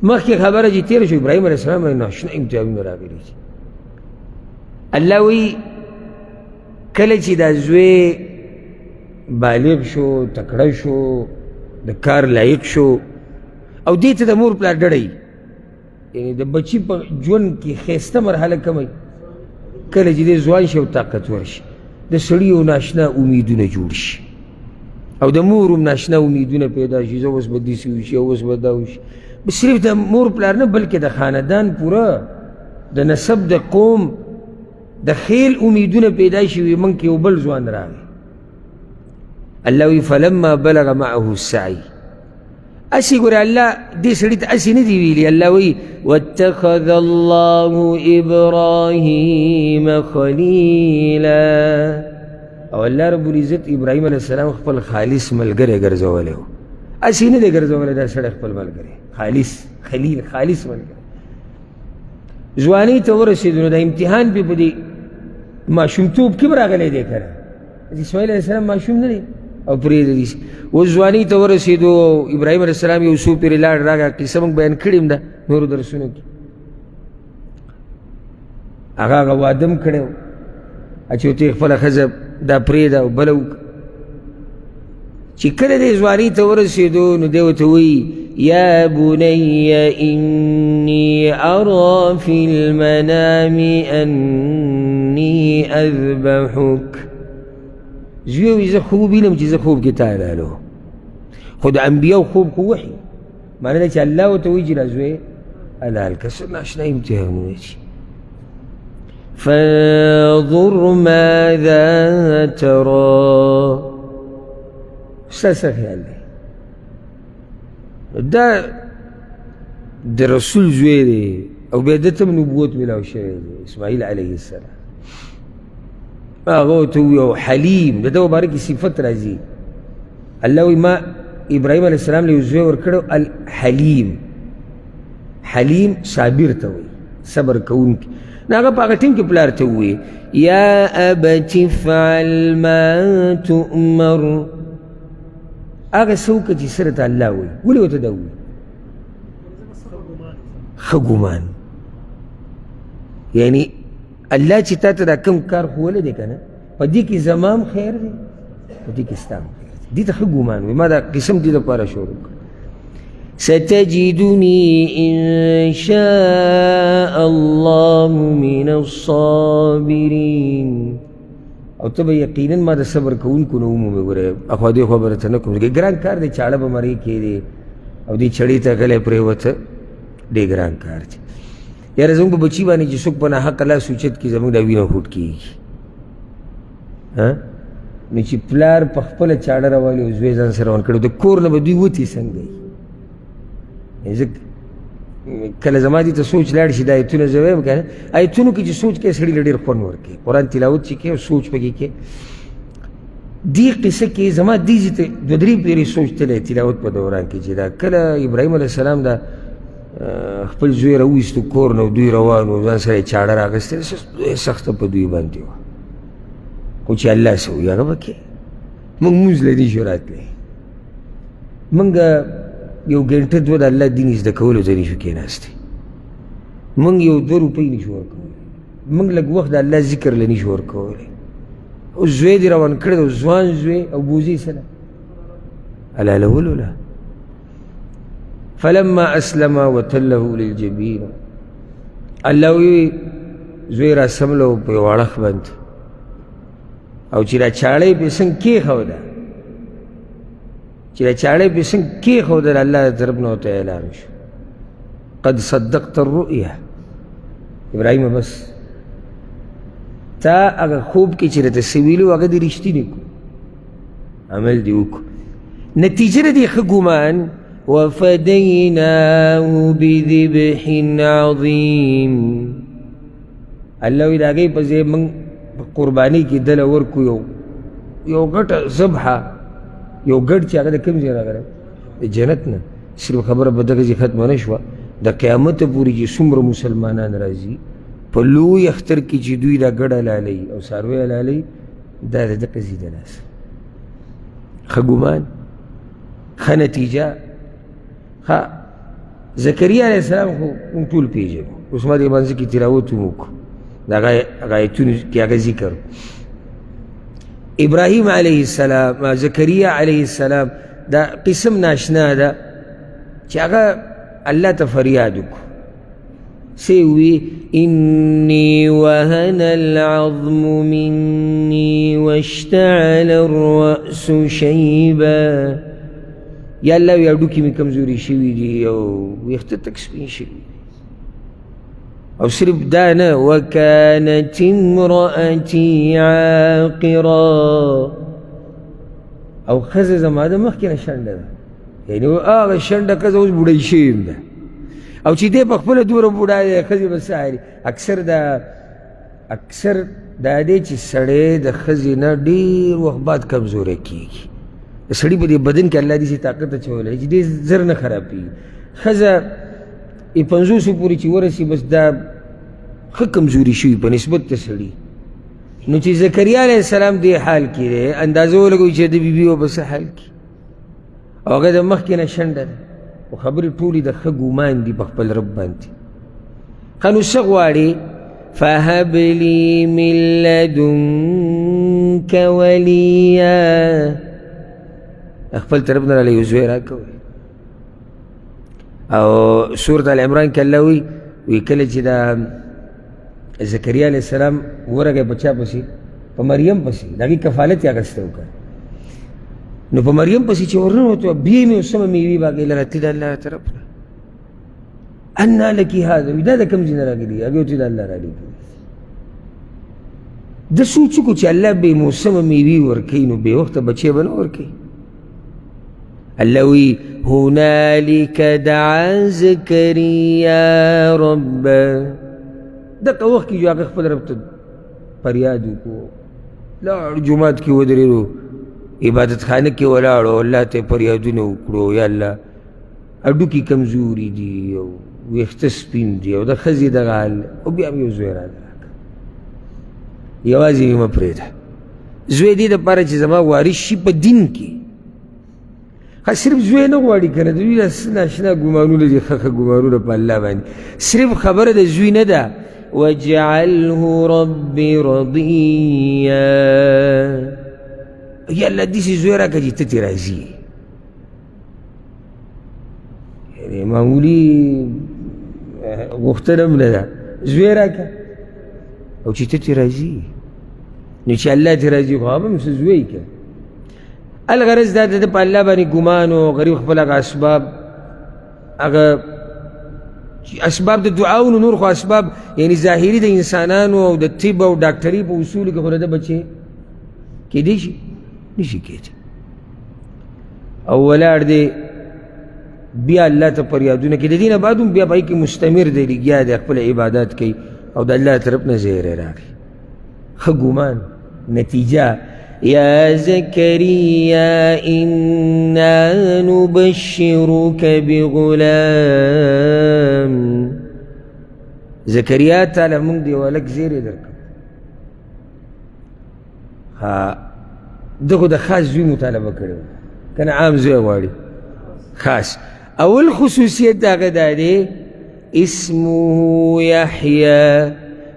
مخکې خبره چې تېره شو ابراهیم علیه السلام باندې ناشنا امتحانونه راغلي دي الله وایي کله چې دا زوی بالغ شو تکړه شو د کار لایق شو او دې ته د مور پلار ډډه یعنې د بچي په ژوند کې ښایسته مرحله کومه کله چې دی ځوان شي او طاقتور شي د سړي یو ناشنا امیدونه جوړ شي او د مور هم ناشنا امیدونه پیدا شي زه اوس به داسې وشي او اوس به دا وشي صرف د مور پلار نه بلکې د خاندان پوره د نسب د قوم د خیل امیدونه پیدا شي وي موږ کې یو بل ځوان راغی الله وی فلما بلغ معه السعي اسی ګوره الله دې سړي ته اسی نه دی ویلي الله وی واتخذ الله ابراهیم خلیلا او الله رب العزت ابراهیم علیه السلام خپل خالص ملګری ګرځولی و اسی نه دی ګرځولی دا سړی خپل ملګری خالص خلیل خالص ملګری ځوانۍ ته ورسېدو نو د امتحان پې په دې ماشومتوب کې به راغلی دی که نه اسماعیل علیه السلام ماشوم نه دی او پرېږده دي اوس ځوانۍ ته ورسېدو ابراهیم علیه السلام یو څو پېرې لاړ راغی قصه موږ بیان کړې هم ده نورو درسونو کې هغه واده هم کړی و چې ورته خپله ښځه دا پرېږده او بله وکړه چې کله دې ځوانۍ ته ورسېدو نو دی ورته وایي یا بني إني أرى في المنام أني أذبحك زوی وی زه خوب وینم چې زه خوب کې تا حلالو خو د انبیاو خوب خو وحي معنی ده چې الله ورته وایي چې دا زوی حلال که څه ناشنا امتحانونه چې فانظر ماذا ترى ستا څه خیال دی دا د رسول زوی دی او بیا ده ته نبوت میلاو شوی دی اسماعیل علیه السلام هغه ورته ووایي او حلیم د ده مبارک صفت راځي الله وایي ما ابراهیم علیه السلام له یو زوی ورکړی الحلیم حلیم صابر ته وایي صبر کوونکی نو هغه په هغه ټیم کې پلار ته ووایي یا ابت افعل ما تؤمر هغه څه وکړه چې سره ته الله وایي ولې ورته دا ووایي ښه ګمان یعنی الله چې تا ته دا کوم کار ښوولی دی که نه په دې کې زما هم خیر دی په دې کې ستا هم خیر دی دې ته ښه ګمان وایي ما دا قسم دې دپاره شروع کړ ستجدني إن شاء الله من الصابرين او ته به یقینا ما د صبر کوونکو نه ومومې ګورې اخوا دې خوا به راته نه کوم ګران کار دی چاړه به مرۍ کېدې او دې چړې ته غلی پرېوته ډېر ګران کار دی یاره زموږ په بچي باندې چې څوک په ناحقه لاس اوچت کړي زموږ دا وینه هوټ کېږي نو چې پلار په خپله چاړه راوالي او زوی ځان سره روان کړی د کور نه به دوی وتې څنګه وي زه کله زما دې ته سوچ لاړ شي د ایتونه زه وایم که نه ایتونو کې چې سوچ کوې سړي له ډېر خوند ورکوي قرآن تلاوت چې کوې او سوچ پکې کوې دې قصه کې زما دې ځای ته دوه درې پېرې سوچ تلی تلاوت په دوران کې چې دا کله ابراهیم علیه السلام دا خپل زوی راویستو کور نه دوی روان و ځان سره یې چاړه راغستې دوی سخته په دوی باندې وه خو چې الله څه وایي هغه به کوې موږ مونځ له دې شو راتلی موږ یو ګنټه دوه د الله دین زده کولو ته نه شو کېناستې موږ یو 2 روپۍ نه شو ورکولی موږ لږ وخت د الله ذکر له نه شو ورکولی اوس زوی دې روان کړی دی ځوان زوی او بوزي سره حلالولو له فلما اسلم وتله للجبین الله وی زوی را سملو په یو اړخ باندې او چې را چاړه یې پې څنګ کېښوده چې را چاړه یې پې څنګ کېښودل الله د طرف نه ورته اعلان شو قد صدقت الرؤیا ابراهیم بس تا هغه خوب کې چې راته څه ویلي هغه دې رښتینې کړو عمل دې وکړو نتیجه د دې ښه ګمان وفدیناه بذبح عظیم الله وایي د هغې په ځای موږ په قربانۍ کې دله ورکو یو غټه ذبحه یو ګډ چې هغه د کوم ځای راغلی د جنت نه صرف خبره به دغه ځای ختمه نه شوه د قیامته پورې چې څومره مسلمانان راځي په لوی اختر کې چې دوی دا ګډ حلالوي او څاروی حلالوي دا د دغه ځای د لاسه ښه ګمان ښه نتیجه ښه زکریا علیه السلام خو موږ ټول پېژنو اوس ما دې منځ کې تلاوت هم وکړو د هغه ایتونو کې هغه ذکر ابراهیم علیه السلام زکریا علیه السلام دا قسم ناشنا ده چې هغه الله ته فریاد وکړو سوي إني وهن العظم مني واشتعل الرأس شيبا یا اللہ یا ڈوکی میں کمزوری شوی دی او ویخت تک سپین شوی او صرف دانا وكانت امرأتي عاقرا او خزه زما د مخکې نه شنډه ده یعنی هغه شنډه ښځه اوس بوډۍ شوې ده او چې دی په خپله دومره بوډا دی ښځې به څه حالي اکثر دا دی چې سړی د ښځې نه ډېر وخت بعد کمزوری کېږي د سړي په دې بدن کې الله داسې طاقت اچولی چې ډېر زر نه خرابېږي ښځه 50 پورې چې ورسي بس دا ښه کمزوري شوي په نسبت د سړي نو چې زکریا علیه السلام دې حال کې دی اندازه ولګوي چې د بیبي به څه حال کې او هغه د مخکې نه شنډه ده خو خبرې ټولې د ښه ګومان دي په خپل رب باندې ښه نو څه غواړې فهب لي من لدنك ولیا خپل طرف نه راله یو زوی راکوئ او سورة آل عمران کې الله وی کله چې دا زکریا علیه السلام ورغی په چا پسې په مریم پسې د هغې کفالت یې اخیستی وکړه نو په مریم پسې چې ورننوتو بیا مې اوس سمه میوې به هغې له راتلې د الله طرف نه انا لکي هذا وي دا د کوم ځای نه راغلي هغې ورته د الله رالیږلي ده سوچ وکړو چې الله به یې موسمه میوې ورکوي نو بې وخته بچی به نه ورکوي الله وی هنالک دعا زکریا ربه دغه وخت کې جو هغه خپل رب ته فریاد وکړو لاړ جومات کې ودرېدو عبادت خانه کې ولاړو الله ته فریادونه وکړو یا الله هډوکي کمزوري دي او ویښته سپین دي او د ښځې دغه حال او بیا مې یو زوی راله راکړه یوازې مې مه پرېږده زوی دې دپاره چې زما وارث شي په دین کې صرف زوی نه غواړي که نه د دوی ناشنا ګمانونه دي ښه ښه ګمانونه په الله باندې صرف خبره د زوی نه ده وجعله ربي رضيا یا الله داسې زوی راکړه چې ته ترې راضي یعنې معمولي غوښتنه هم نه ده زوی راکړه او چې ته ترې راضي نو چې الله ترې راضي خو هغه هم څه زوی که الغرض دا د په الله باندې ګمان و غریب خپل هغه اسباب هغه اسباب د دعاونو نور خو اسباب یعنی ظاهري د انسانانو او د طب او ډاکټري په اصولو کې خو د بچې کېدی شي نشي کېدی او ولاړ دی بیا الله ته فریادونه کوي د دې نه بعد هم بیا په هغې کې مستمر دی لګیا دی خپل عبادات کوي او د الله طرف نه زیری راغی ښه ګمان نتیجه يا زكريا إنا نبشرك بغلام زكريا تعالى مونږ دی ولک زیری درکړو ها دغه د خاص زوی مطالبه کړې وه که نه عام زوی غواړي خاص اول خصوصیت د هغه دا دی اسمه يحيى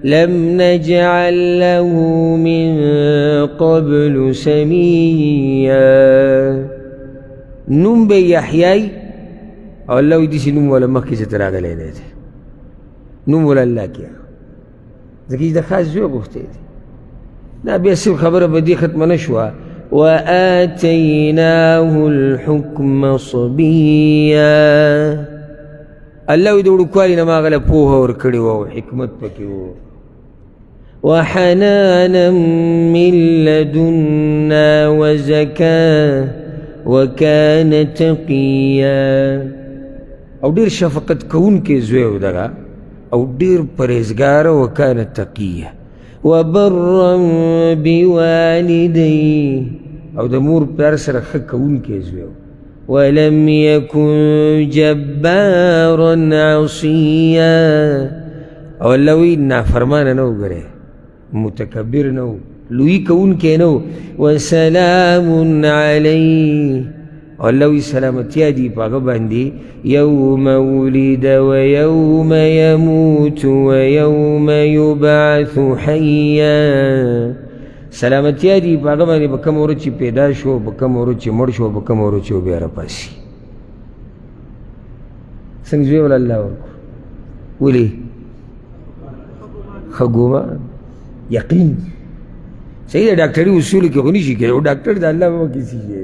لم نجعل له من قبل سميا نوم به یحیی او الله وی داسې نوم وله مخکې چې ته راغلی دی نوم وله الله کیا ځکه چې د خاص زوی غوښتی دی دا بیا صرف خبره به دې ختمه نه شوه وآتیناه الحکم صبیا الله وی د وړوکوالي نه ما هغه له پوهه ورکړې وه او حکمت پکې و وحنانا من لدنا وزكاة وكان تقيا او ډېر شفقت کوونکی زوی و دغه او ډېر پرهیزګاره وکان تقیه وبرا بوالديه او د مور پلار سره ښه کوونکی زوی و ولم يكن جبارا عصيا او الله وی نافرمانه نه و ګرې متکبر نه و لوی کوونکی نه و وسلام علیه او الله وی سلامتیا دی په هغه باندې یوم ولد ویوم یموت ویوم یبعث حیا سلامتیا دی په هغه باندې به کوم ورځ چې پیدا شو به کوم ورځ چې مړ شو به کوم ورځ چې بیا راپاسي څنګه زوی وله الله ورکړو ولې ښه ګمان یقین صحیح د ډاکټري اصولو کې خو نشي کوي او ډاکټر د الله په مخ کې څه شي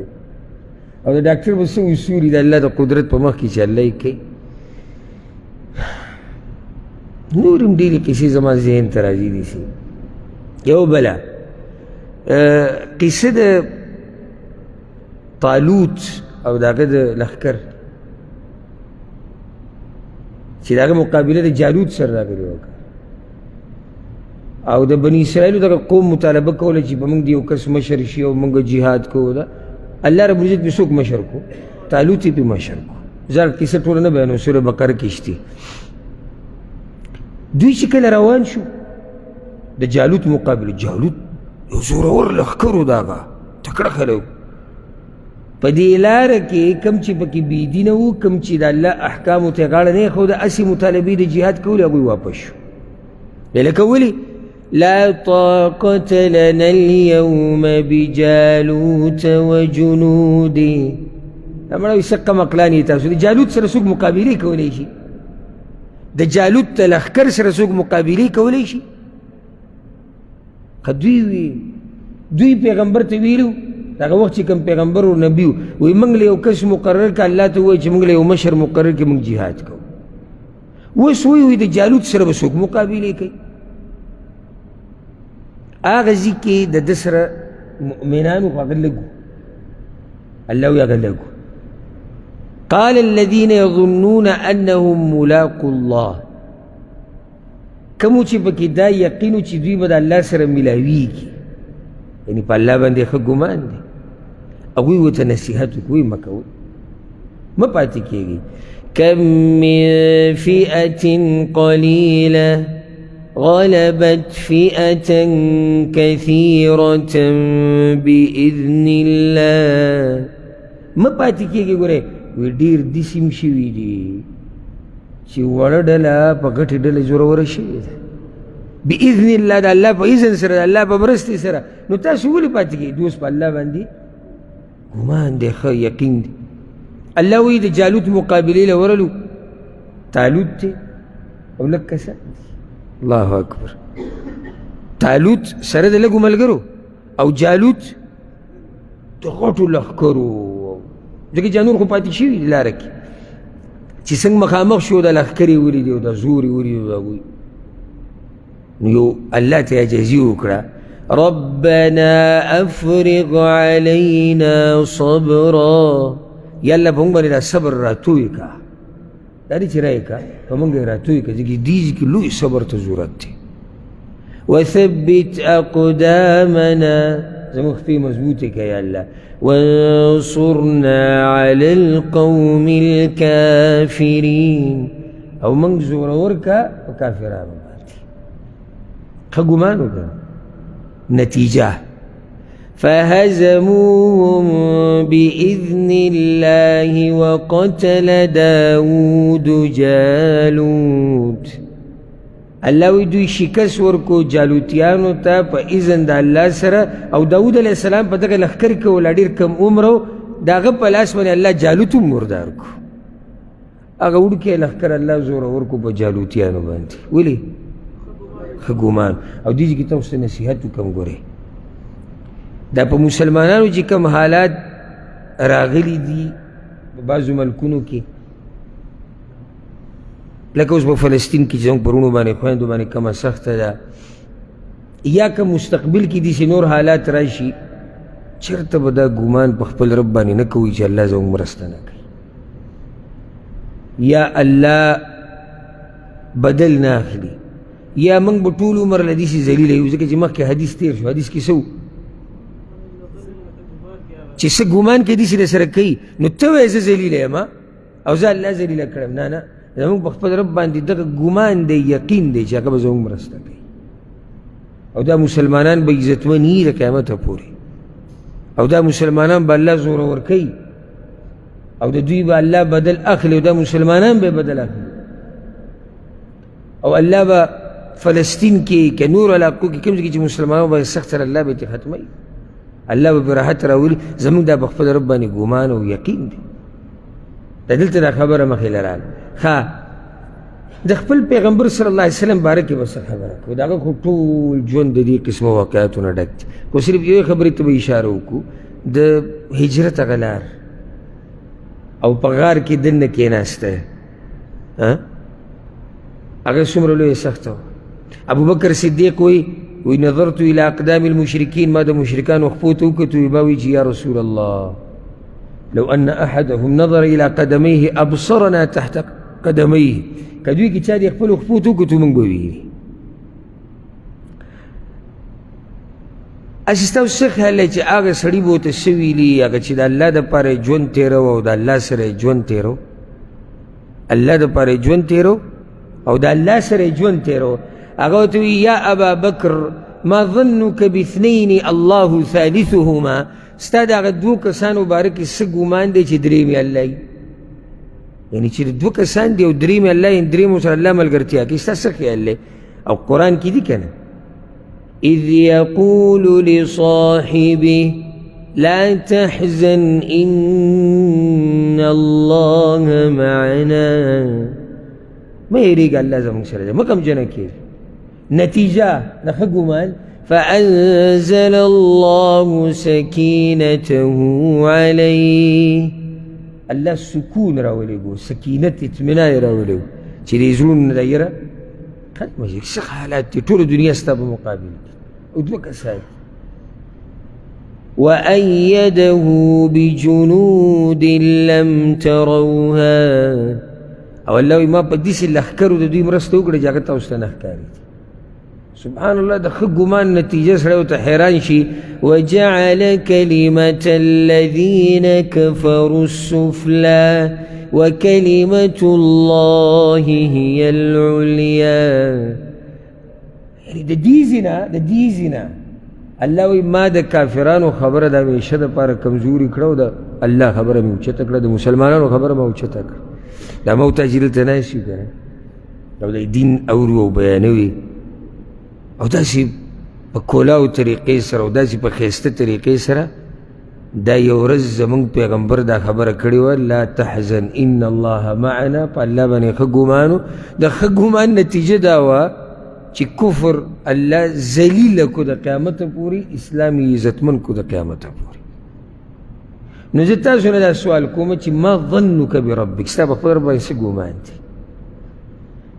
او د ډاکټر به څه اصول د الله د قدرت په مخ کې چې الله یې کوي. نور هم ډېرې قصې زما ذهن ته راځي دي سي یو بله قصه د طالوت او د هغه د لښکر چې د هغه مقابله د جالوت سره راغلې وکړه او د بني اسرائیلو دغه قوم مطالبه کوله چې به موږ د یو کس مشر شي او موږ جهاد کوو ده الله رب العزت به څوک مشر کو طالوت یې پې مشر کو زه کیسه ټوله نه بیانوم سوره بقره کې شته دوی چې کله روان شو د جالوت مقابله جالوت یو زورور لښکر و د هغه تکړه خلک په دې لاره کې کم چې پکې بېدینه وو کم چې د الله احکامو ته یې غاړه نه ایښوده هسې مطالبې د جهاد کولې هغوی واپس شو لکه ولې لا طاقة لنا اليوم بجالوت وجنوده دا مړه سقه مقلان یې تاسو د جالوت سره څوک مقابلې کولی شي د جالوت د لښکر سره څوک مقابلې کولی شي که دوی پیغمبر ته ویلو دغه وخت چې کوم پیغمبر و نبي وایي موږ له یو کس مقرر که الله ته ووایي چې موږ له یو مشر مقرر کړي موږ جهاد کوو اوس وایي د جالوت سره به څوک مقابلې کوي هغه ځای کې د ده سره مؤمنانو خو هغه لږ الله وایي هغه لږ قال الذين يظنون انهم ملاقو الله کومو چې پکې دا یقین چې دوی به د الله سره ملاویږي یعنې په الله باندې ښه ګمان دی هغوی ورته نصیحت وکړي مه کوئ مه پاتې کېږي كم من فئة قليلة غلبت فئة كثيرة بإذن الله مه پاتې کېږي ګورئ وی ډېر دسم شوي دي چې وړه ډله په غټې ډلې زوروره شوې ده بإذن الله د الله په اذن سره د الله په مرستې سره نو تاسو ولې پاتې کېږئ دوی اوس په الله باندې ګمان دی ښه یقین دی الله وایي د جالوت مقابلې له ورلو طالوت دی او لږ کسان دي الله اکبر طالوت سره د لږو ملګرو او جالوت د غټو لښکرو ځکه چې نور خو پاتې شوي دي لاره کې چې څنګه مخامخ شو د لښکر یې ولیدې او د زور یې ولیدې د هغوی نو یو الله ته عجزي وکړه ربنا افرغ علينا صبرا یا الله په موږ باندې دا صبر راتوی کا دا دې چې رایې کا په موږ یې راتوی کا ځکه دې کې لوی صبر ته ضرورت دی وثبت اقدامنا زموږ خپې مضبوطې که یا الله وانصرنا على القوم الكافرين او موږ زورور کا په کافرانو باندې ښه ګمان وکړه نتیجه فهزموهم بإذن الله وقتل داود جالوت الله وی دوی شکست ورکو جالوتیانو ته په اذن د الله سره او داود علیه السلام په دغه لښکر کې ولا ډېر کم عمر و د هغه په لاس باندې الله جالوت هم مردار کو هغه وړوکی لښکر الله زورور کو په جالوتیانو باندې ولې ښه ګمان او دې کې تاسو ته نصیحت وکړم ګورئ دا په مسلمانانو چې کوم حالات راغلي دي په بعضو ملکونو کې لکه اوس په فلسطین کې چې زموږ په وروڼو باندې خویندو باندې کمه سخته ده یا که مستقبل کې داسې نور حالات راشي چېرته به دا ګمان په خپل رب باندې نه کوي چې الله زموږ مرسته نه کوي یا الله بدل نه اخلي یا موږ به ټول عمر له داسې ذلیله یو ځکه چې مخکې حدیث تېر شو حدیث کې څه چې څه ګمان کې داسې درسره کوي نو ته وایې زه ذلیله یم او زه الله ذلیله کړم نه نه زموږ په خپل رب باندې دغه ګمان دی یقین دی چې هغه به زموږ مرسته کوي او دا مسلمانان به عزتمن یي د قیامته پورې او دا مسلمانان به الله زوره ورکوي او د دوی به الله بدل اخلي او دا مسلمانان به بدل اخلي او الله به فلسطین کې که نور علاقو کې کوم ځای کې چې مسلمانان به سخت سره الله به یې ختموي الله به په راحت راولي زموږ دا په خپل رب باندې ګمان او یقین دی دا دلته دا خبره مخې له راغله ښه د خپل پیغمبر صلی الله علیه وسلم باره کې بس خبره کوو، د هغه خو ټول ژوند د دې قسمه واقعاتونه ډک دي. خو صرف یوې خبرې ته به اشاره وکړو، د هجرت هغه لار او په غار کې دننه کېناسته، هغه څومره لویه سخته وه. ابوبکر صدیق وی نظرت الى اقدام المشرکین، ما د مشرکانو خپو ته وکتو، ما وی چې یا رسول الله لو ان احدهم نظر الى قدمیه ابصرنا تحت قدمیه، که دوی کې چا د خپلو خپو ته وکتو موږ به ویني. هسې ستاسو څه خیال دی چې هغه سړي به ورته څه ویلي، هغه چې د الله دپاره یې ژوند تېرو او د الله سره یې ژوند تېرو، الله دپاره یې ژوند تېرو او د الله سره یې ژوند تېرو، هغه ورته وي یا ابا بکر ما ظنک باثنین الله ثالثهما، ستا د هغه دوو کسانو باره کې څه ګمان دی چې درېیم یې الله وي، یعنې چې دوه کسان دي او درېیم یې الله یې، درېیمو سره الله ملګرتیا کوي، ستا څه خیال دی؟ او قرآن کې دي که نه، اذ یقول لصاحبه لا تحزن ان الله معنا، مه یېرېږه الله زموږ سره دی، مه غمجنه کېږه. نتیجه د ښه ګمان فانزل الله سکینته علیه، الله سکون راولېږو، سکینت اطمینان یې راولېږو چې د زړونو نه دا یره ختمه شي. څه حالات دي، ټوله دنیا ستا په مقابل کې او دوه کسان، وأيده بجنود لم تروها، او الله وایي ما په داسې لښکرو د دوی مرسته وکړه چې هغه تاسو ته نه ښکاري. سبحان الله، د ښه ګمان نتیجه سړی ورته حیران شي. وجعل كلمة الذين كفروا السفلى وكلمة الله هي العليا، یعنی د دې زینا الله وایي ما د کافرانو خبره د همیشه دپاره کمزوري کړه او د الله خبره مې اوچته کړه، د مسلمانانو خبره مې اوچته کړه. دا موته چې دلته ناست یو که نه او د دین اورو او بیانوي او داسې په کولاو طریقې سره او داسې په ښایسته طریقې سره، دا یو ورځ زموږ پیغمبر دا خبره کړې وه لا تحزن ان الله معنا، په الله باندې ښه ګمان و. د ښه ګمان نتیجه دا وه چې کفر الله ذلیله کو د قیامته پورې، اسلام یې عزتمن کو د قیامته پورې. نو زه تاسو نه دا سوال کوم چې ما ظنک بربک، ستا په خپل رب باندې څه ګمان دی؟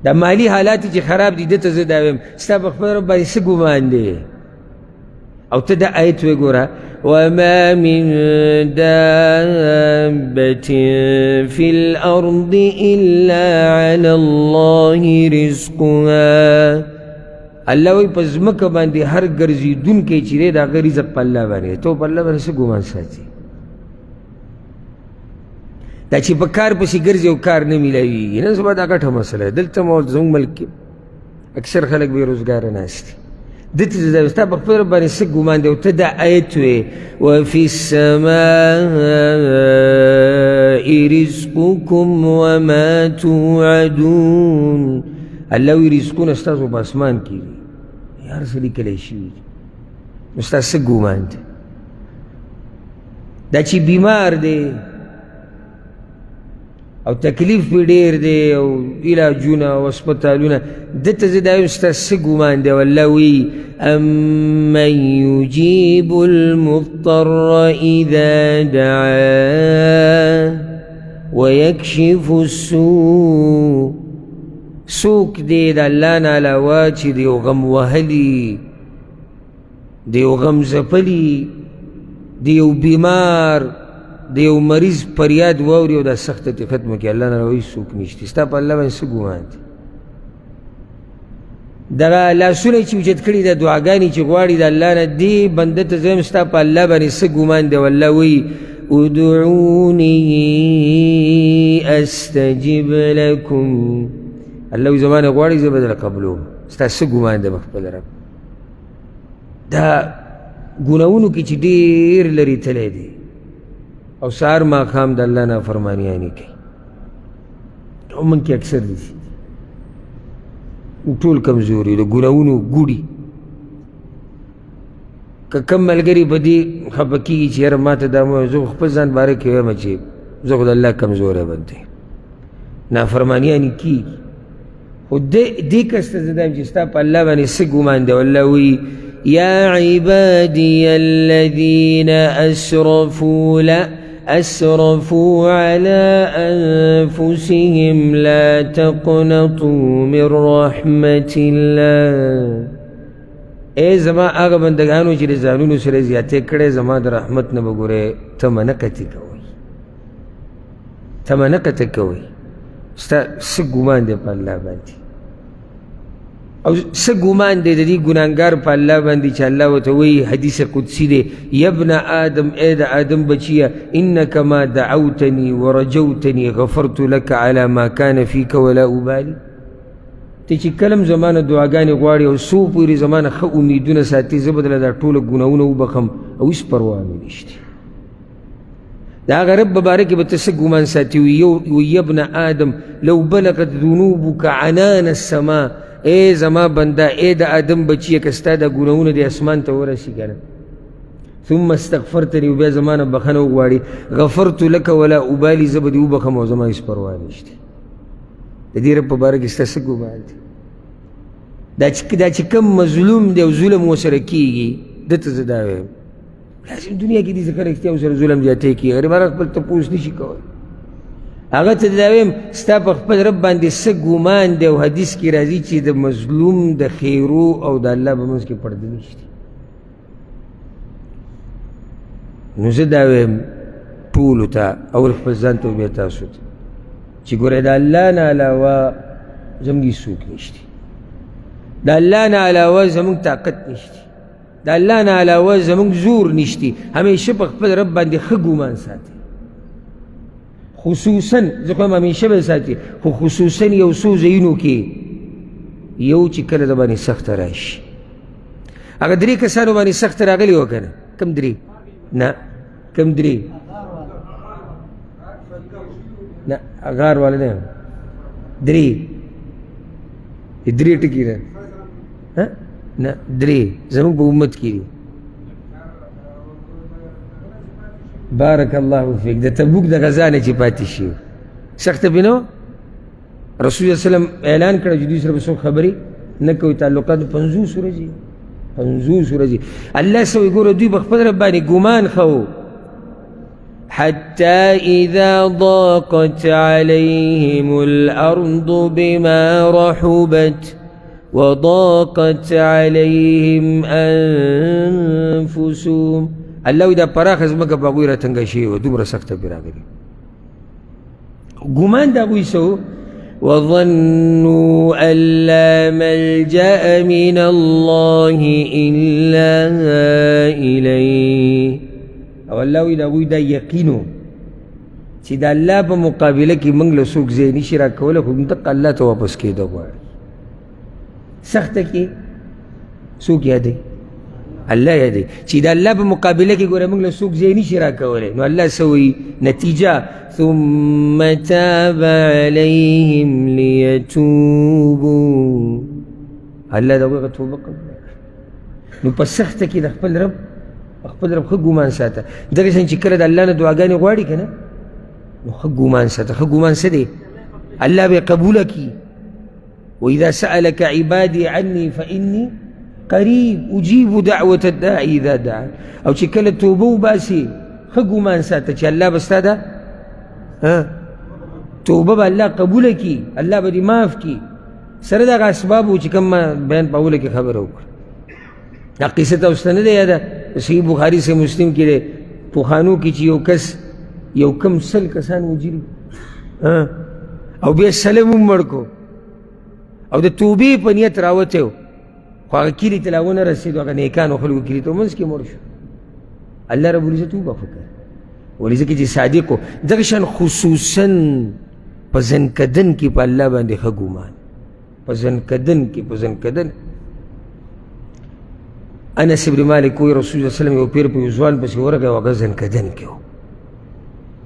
دا مالی حالات چې خراب دي دته زه دا وایم ستا په خپل رب باندې څه ګمان دی؟ او ته دا آیت وګوره وما من دابة في الأرض إلا على الله رزقها، الله وایي په ځمکه باندې هر ګرځېدونکی چې دی د هغه رزق په الله باندې، ته په الله باندې څه ګمان ساتي؟ دا چې په کار پسې ګرځي او کار نه میلاویږي، نن سبا دا غټه مسله ده. دلته مو زموږ ملک کې اکثر خلک بېروزګاره ناست دي، دلته ستا په خپل رب باندې څه ګمان دی؟ او ته دا آیت وې وفي السماء رزقكم وما توعدون، الله وایي رزقونه ستاسو په اسمان کې دي، هر څه لیکلی شوي دي. نو ستا څه ګمان دی؟ دا چې بیمار دی او تکلیف پې ډېر دی او علاجونه او هسپتالونه، دته زه دا وایم ستا څه ګمان دی؟ والله وایي امن یجیب المضطر اذا دعاه ویکشف السوء، څوک دی د الله نه علاوه چې د یو غم وهلي، د یو غم ځپلي، د یو بیمار، د یو مریض فریاد واوري او دا سخته ترې ختمه کړي؟ الله نه علاوه هېڅ څوک نشته. ستا په الله باندې څه ګمان دی؟ دغه لاسونه چې اوچت کړي دا دعاګانې چې غواړي د الله نه، دې بنده ته زه وایم ستا په الله باندې څه ګمان دی؟ والله وایي ادعوني استجب لكم، الله وایي زما نه غواړئ زه به درله قبلوم. ستا څه ګمان دی په خپل رب؟ دا ګناهونو کې چې ډېر لرې تللی دی او سهار ماښام د الله نافرمانیانې کوي، او موږ کې اکثر دي ټول کمزوري د ګناهونو ګوډي. که کم ملګري په دې خفه کېږي چې یاره ما ته دا مه وایه، زه خپل ځان باره کې وایم چې زه خو د الله کمزوری بنده یم، نافرمانیانې کېږي خو دې کس ته زه دا یم چې ستا په الله باندې څه ګمان دی. والله وایي یا عبادي الذین أسرفوا على أنفسهم لا تقنطوا من رحمة الله. اے زما هغه بندگانو چې د ځانونو سره زیاتې کړې زما د رحمت نه به ګورې تمه نه قطع کوئ، تمه نه قطع کوئ. ستا څه ګمان دی په الله باندې او څه ګمان دی د دې ګناهګار په الله باندې چې الله ورته وایي حدیث قدسي دی یا ابن آدم اے د آدم بچیه انک ما دعوتني ورجوتني غفرت لك على ما كان فيك ولا أبالي. ته چې کلم زمانه دعاګانې غواړي او څو پورې زمانه ښه امیدونه ساتي زه به دله دا ټوله ګناهونه وبخم او هېڅ پروا مې نشته. د هغه رب باره کې به ته څه ګمان ساتي وی ابن آدم لو بلغت ذنوبك عنان السماء. اے زما بنده اے د آدم بچیه که ستا دا ګناهونه د اسمان ته ورسي کنه ثم استغفرتني و بیا زمانه بخنه وغواړي غفرت لك ولا أبالي زه به دې وبخم او زما هېڅ پروا نشته. د دې رب په باره کې ستا څه ګمان دی؟ دا چې کوم مظلوم دی او ظلم ورسره کېږي ده ته زه دا وایم لازم دنیا کې دې څه کله رښتیا ورسره ظلم زیاتی کېږي غریبان خپل تپوس نه شي کولی. هغه ته دا وایم ستا په خپل رب باندې څه ګمان دی او حدیث کې راځي چې د مظلوم د خیرو او د الله په منځ کې پرده نشته. نو زه دا وایم ټولو ته اول خپل ځان ته بیا تاسو ته چې ګوره د الله نه علاوه زموږ هېڅوک نشته، د الله نه علاوه زموږ طاقت نشته، د الله نه علاوه زموږ زور نشته. همیشه په خپل رب باندې ښه ګمان ساتي، خصوصا زه خو یم همیشه به ساتي خو خصوصا یو څو ځایونو کې یو چې کله د باندې سخته راشي. هغه درې کسانو باندې سخته راغلې وه که نه؟ کم درې؟ نه کم درې؟ نه غار والا نه درې درې ټکي نه نه درې زموږ په امت کې دي. بارک الله فیک. د تبوک د غزا نه چې پاتې شي سخته پې نه وه. رسول الله وسلم اعلان کړه چې دوی سره به څوک خبرې نه کوي تعلقات 50 ورځې 50 ورځې. الله څه وایي ګوره دوی به خپل رب باندې ګمان ښه حتى إذا ضاقت عليهم الأرض بما رحبت وضاقت عليهم أنفسهم. الله إذا پراخ ځمکه په هغوی راتنګه شوې وه دومره سخته پرې راغلې. ګمان د هغوی څه و وظنوا أن لا ملجأ من الله إلا إليه. او الله وی د هغوی دا یقینو چې د الله په مقابله کې موږ له څوک ځای نشي راکولی خو همدقه الله ته واپس کېده غواړي. سخته کې څوک یادوي؟ الله یادوي چې د الله په مقابله کې ګوره موږ له څوک ځای نشي راکولی. نو الله څه وایي نتیجه ثم تاب علیهم لیتوبوا. الله د هغوی توبه قبول کړه. نو په سخته کې د خپل رب ښه ګمان ساته. دغه شان چې کله د الله نه دعاګانې غواړي که نه نو ښه ګمان ساته. ښه ګمان څه دی؟ الله به یې قبوله کړي. وإذا سألك عبادي عني فإني قریب اجیب دعوة الداعي اذا دعا. او چې کله توبه وباسي ښه ګمان ساته چې الله به ستا ده توبه به الله قبوله کړي، الله به دې معاف کړي سره دغه اسبابو چې کوم ما بیان په اوله کې خبره وکړه. دا قصه تاسو ته نه ده یاده؟ صحیح بخاري سے مسلم کې دی پخوانو کې چې یو کس یو کم 100 کسان وجري او بیا سلم هم مړ کو او د توبې په نیت راوتی و خو هغه کلي ته لا ونه رسېدو هغه نیکانو خلکو کلي ته منځ کې مړ شو. الله رب العزت وبخښه کړه ولې ځکه چې صادق و. دغه شان خصوصا په ځنکدن کې په الله باندې ښه ګمان په ځنکدن کې په ځنکدن. انس ابن مالک وی رسول الله وسلم یو پیر په یو ځوان پسې ورغی او هغه ځنکدن کې و.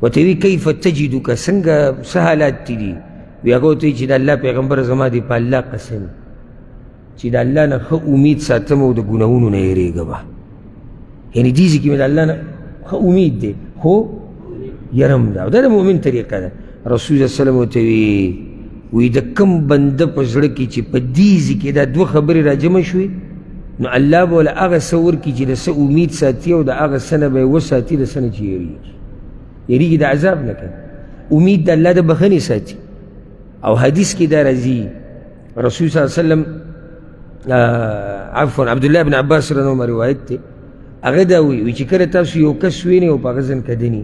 ورته وی کیف تجدک څنګه څه حالات دي؟ وی هغه ورته وی چې د الله پیغمبر زما دی په الله قسم چې د الله نه ښه امید ساتم او د ګناهونو نه یېرېږم. یعنې دې ځای کې مې د الله نه ښه امید دی خو یرم ده او دا د مؤمن طریقه ده. رسول الله وسلم ورته وی وی د کم بنده په زړه کې چې په دې ځای کې دا دوه خبرې راجمع شوې نو الله به له هغه څه ورکړي چې د څه امید ساتي او د هغه څه نه به یې وساتي د څه نه چې یېرېږي د عذاب نه کوي امید د الله د بخښنې ساتي او حدیث کې دا راځي رسول صلی الله علیه وسلم عفوا عبدالله بن عباس رضی الله عنهما روایت دی هغه دا وی چې کله تاسو یو کس وینئ او په هغه ځن کدني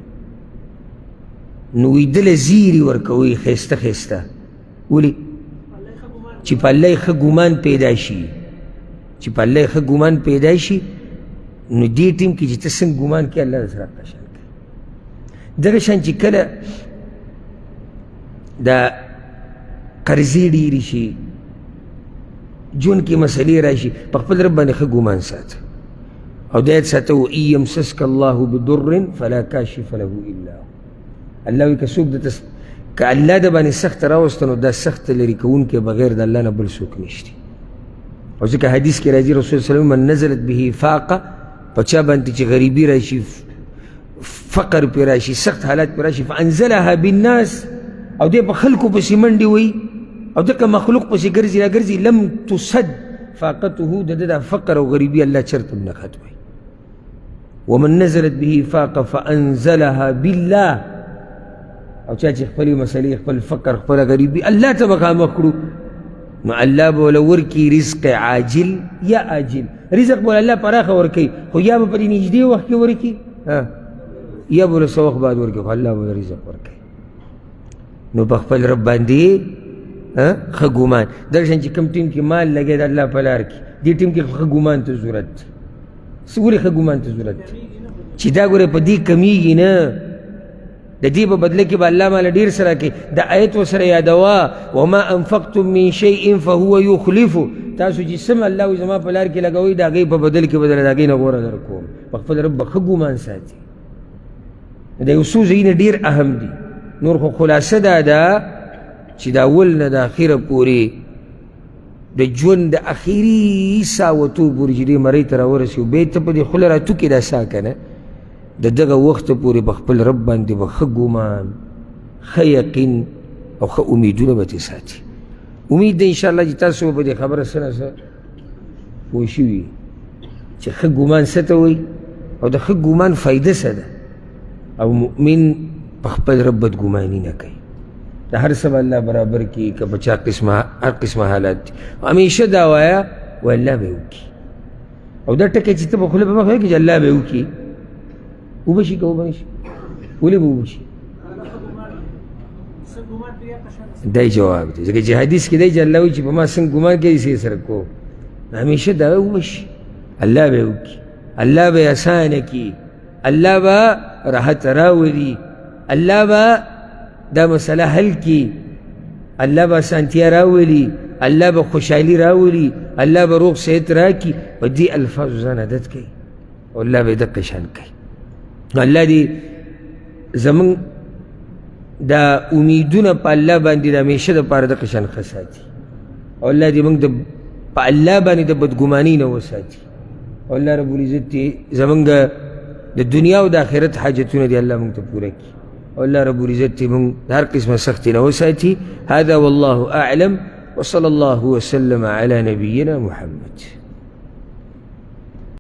نو وی دله زیري ورکوئ ښایسته ښایسته ولې چې په الله یې ښه ګمان پیدا شي چې په الله یې ښه ګمان پیدا شي نو دې ټیم کې چې ته څنګه ګمان کوې الله سره قشان کوي دغه شان چې کله دا قرضې ډېرې شي ژوند کې مسلې راشي په خپل رب باندې ښه ګمان ساته او دا یاد ساته وان یمسسک الله بضر فلا کاشف له الا هو الله وایي که څوک که الله د باندې سخته راوسته نو دا سخته لرې کوونکی بغیر د الله نه بل څوک نشته او ځکه حدیث کې راځي رسول صلی الله علیه وسلم من نزلت به فاقه په چا باندې چې غریبي راشي فقر پې راشي سخت حالات پې راشي فانزلها بالناس او دې په خلکو پسې منډې وایي او دغه مخلوق پسې ګرځي راګرځي لم تصد فاقته د ده دا فقر او غریبي الله چرته نه ختموي ومن نزلت به فاقه فانزلها بالله او چا چې خپلې مسلې خپل فقر خپله غریبي الله ته مخامخ کړو نو الله به ورله ورکړي رزق عاجل یا آجل رزق به الله پراخه ورکوي خو یا به په دې نږدې وخت کې ورکړي یا به ورله څه وخت بعد ورکړي خو الله به ورله رزق ورکوي نو په خپل رب باندې ښه ګمان دغه شان چې کوم ټیم کې مال لګی د الله په لار کې دې ټیم کې ښه ګمان ته ضرورت دی ولې ښه ګمان ته ضرورت دی چې دا ګوره په دې کمیږي نه د دې په بدله کې به الله ماله ډېر سره کوي دا آیت ورسره یادوه وما انفقتم من شیء فهو یخلفو تاسو چې سم الله وایي زما په لار کې لګوئ د هغې په بدل کې به د هغې نه غوره در کوم په خپل رب به ښه ګمان ساتي د یو څو ځایونه ډېر اهم دي نور خو خلاصه دا ده چې د اول نه د اخره پورې د ژوند د اخري ساعتو پورې چې دې مرۍ ته راورسېو بیا ته په دې خوله راتوکې دا ساه که نه د دغه وخته پورې به خپل رب باندې به ښه ګمان ښه یقین او ښه امیدونه به ترې ساتي امید ده انشاءالله چې تاسو به په دې خبره څه نه څه پوه شوي چې ښه ګمان څه ته وایي او د ښه ګمان فایده څه ده او مؤمن په خپل رب بدګماني نه کوي د هر څه به الله برابر کړي که په چا هر قسمه حالات دي همیشه دا وایه و الله به یې وکړي او دا ټکی چې ته په خوله په مخ وایې چې الله به یې وکړي اوبه شي که اوبه نه شي ولې به اوبه شي دا جواب دی ځکه چې حدیث کې دی چې الله وایي چې په ما څنګه ګمان کوي داسې یې سره کوم همیشه دا اوبه شي الله به یې وکړي الله به یې اسانه کړي الله به راحت راولي الله به دا مسله حل کړي الله به اسانتیا راولي الله به خوشحالي راولي الله به روغ صحت راکړي په دې الفاظو ځان عادت کوي او الله به یې دقه شان کوي الله دې زمونږ دا امیدونه په الله باندې د همیشه دپاره دقه شان ښه ساتي او الله دې موږ په الله باندې د بدګمانۍ نه وساتي او الله رب العزت دې زمونږ د دنیا او د آخرت حاجتونه دې الله موږ ته پوره کړي او الله رب العزت دې موږ د هر قسمه سختي نه وساتي هذا والله أعلم وصلى الله وسلم على نبينا محمد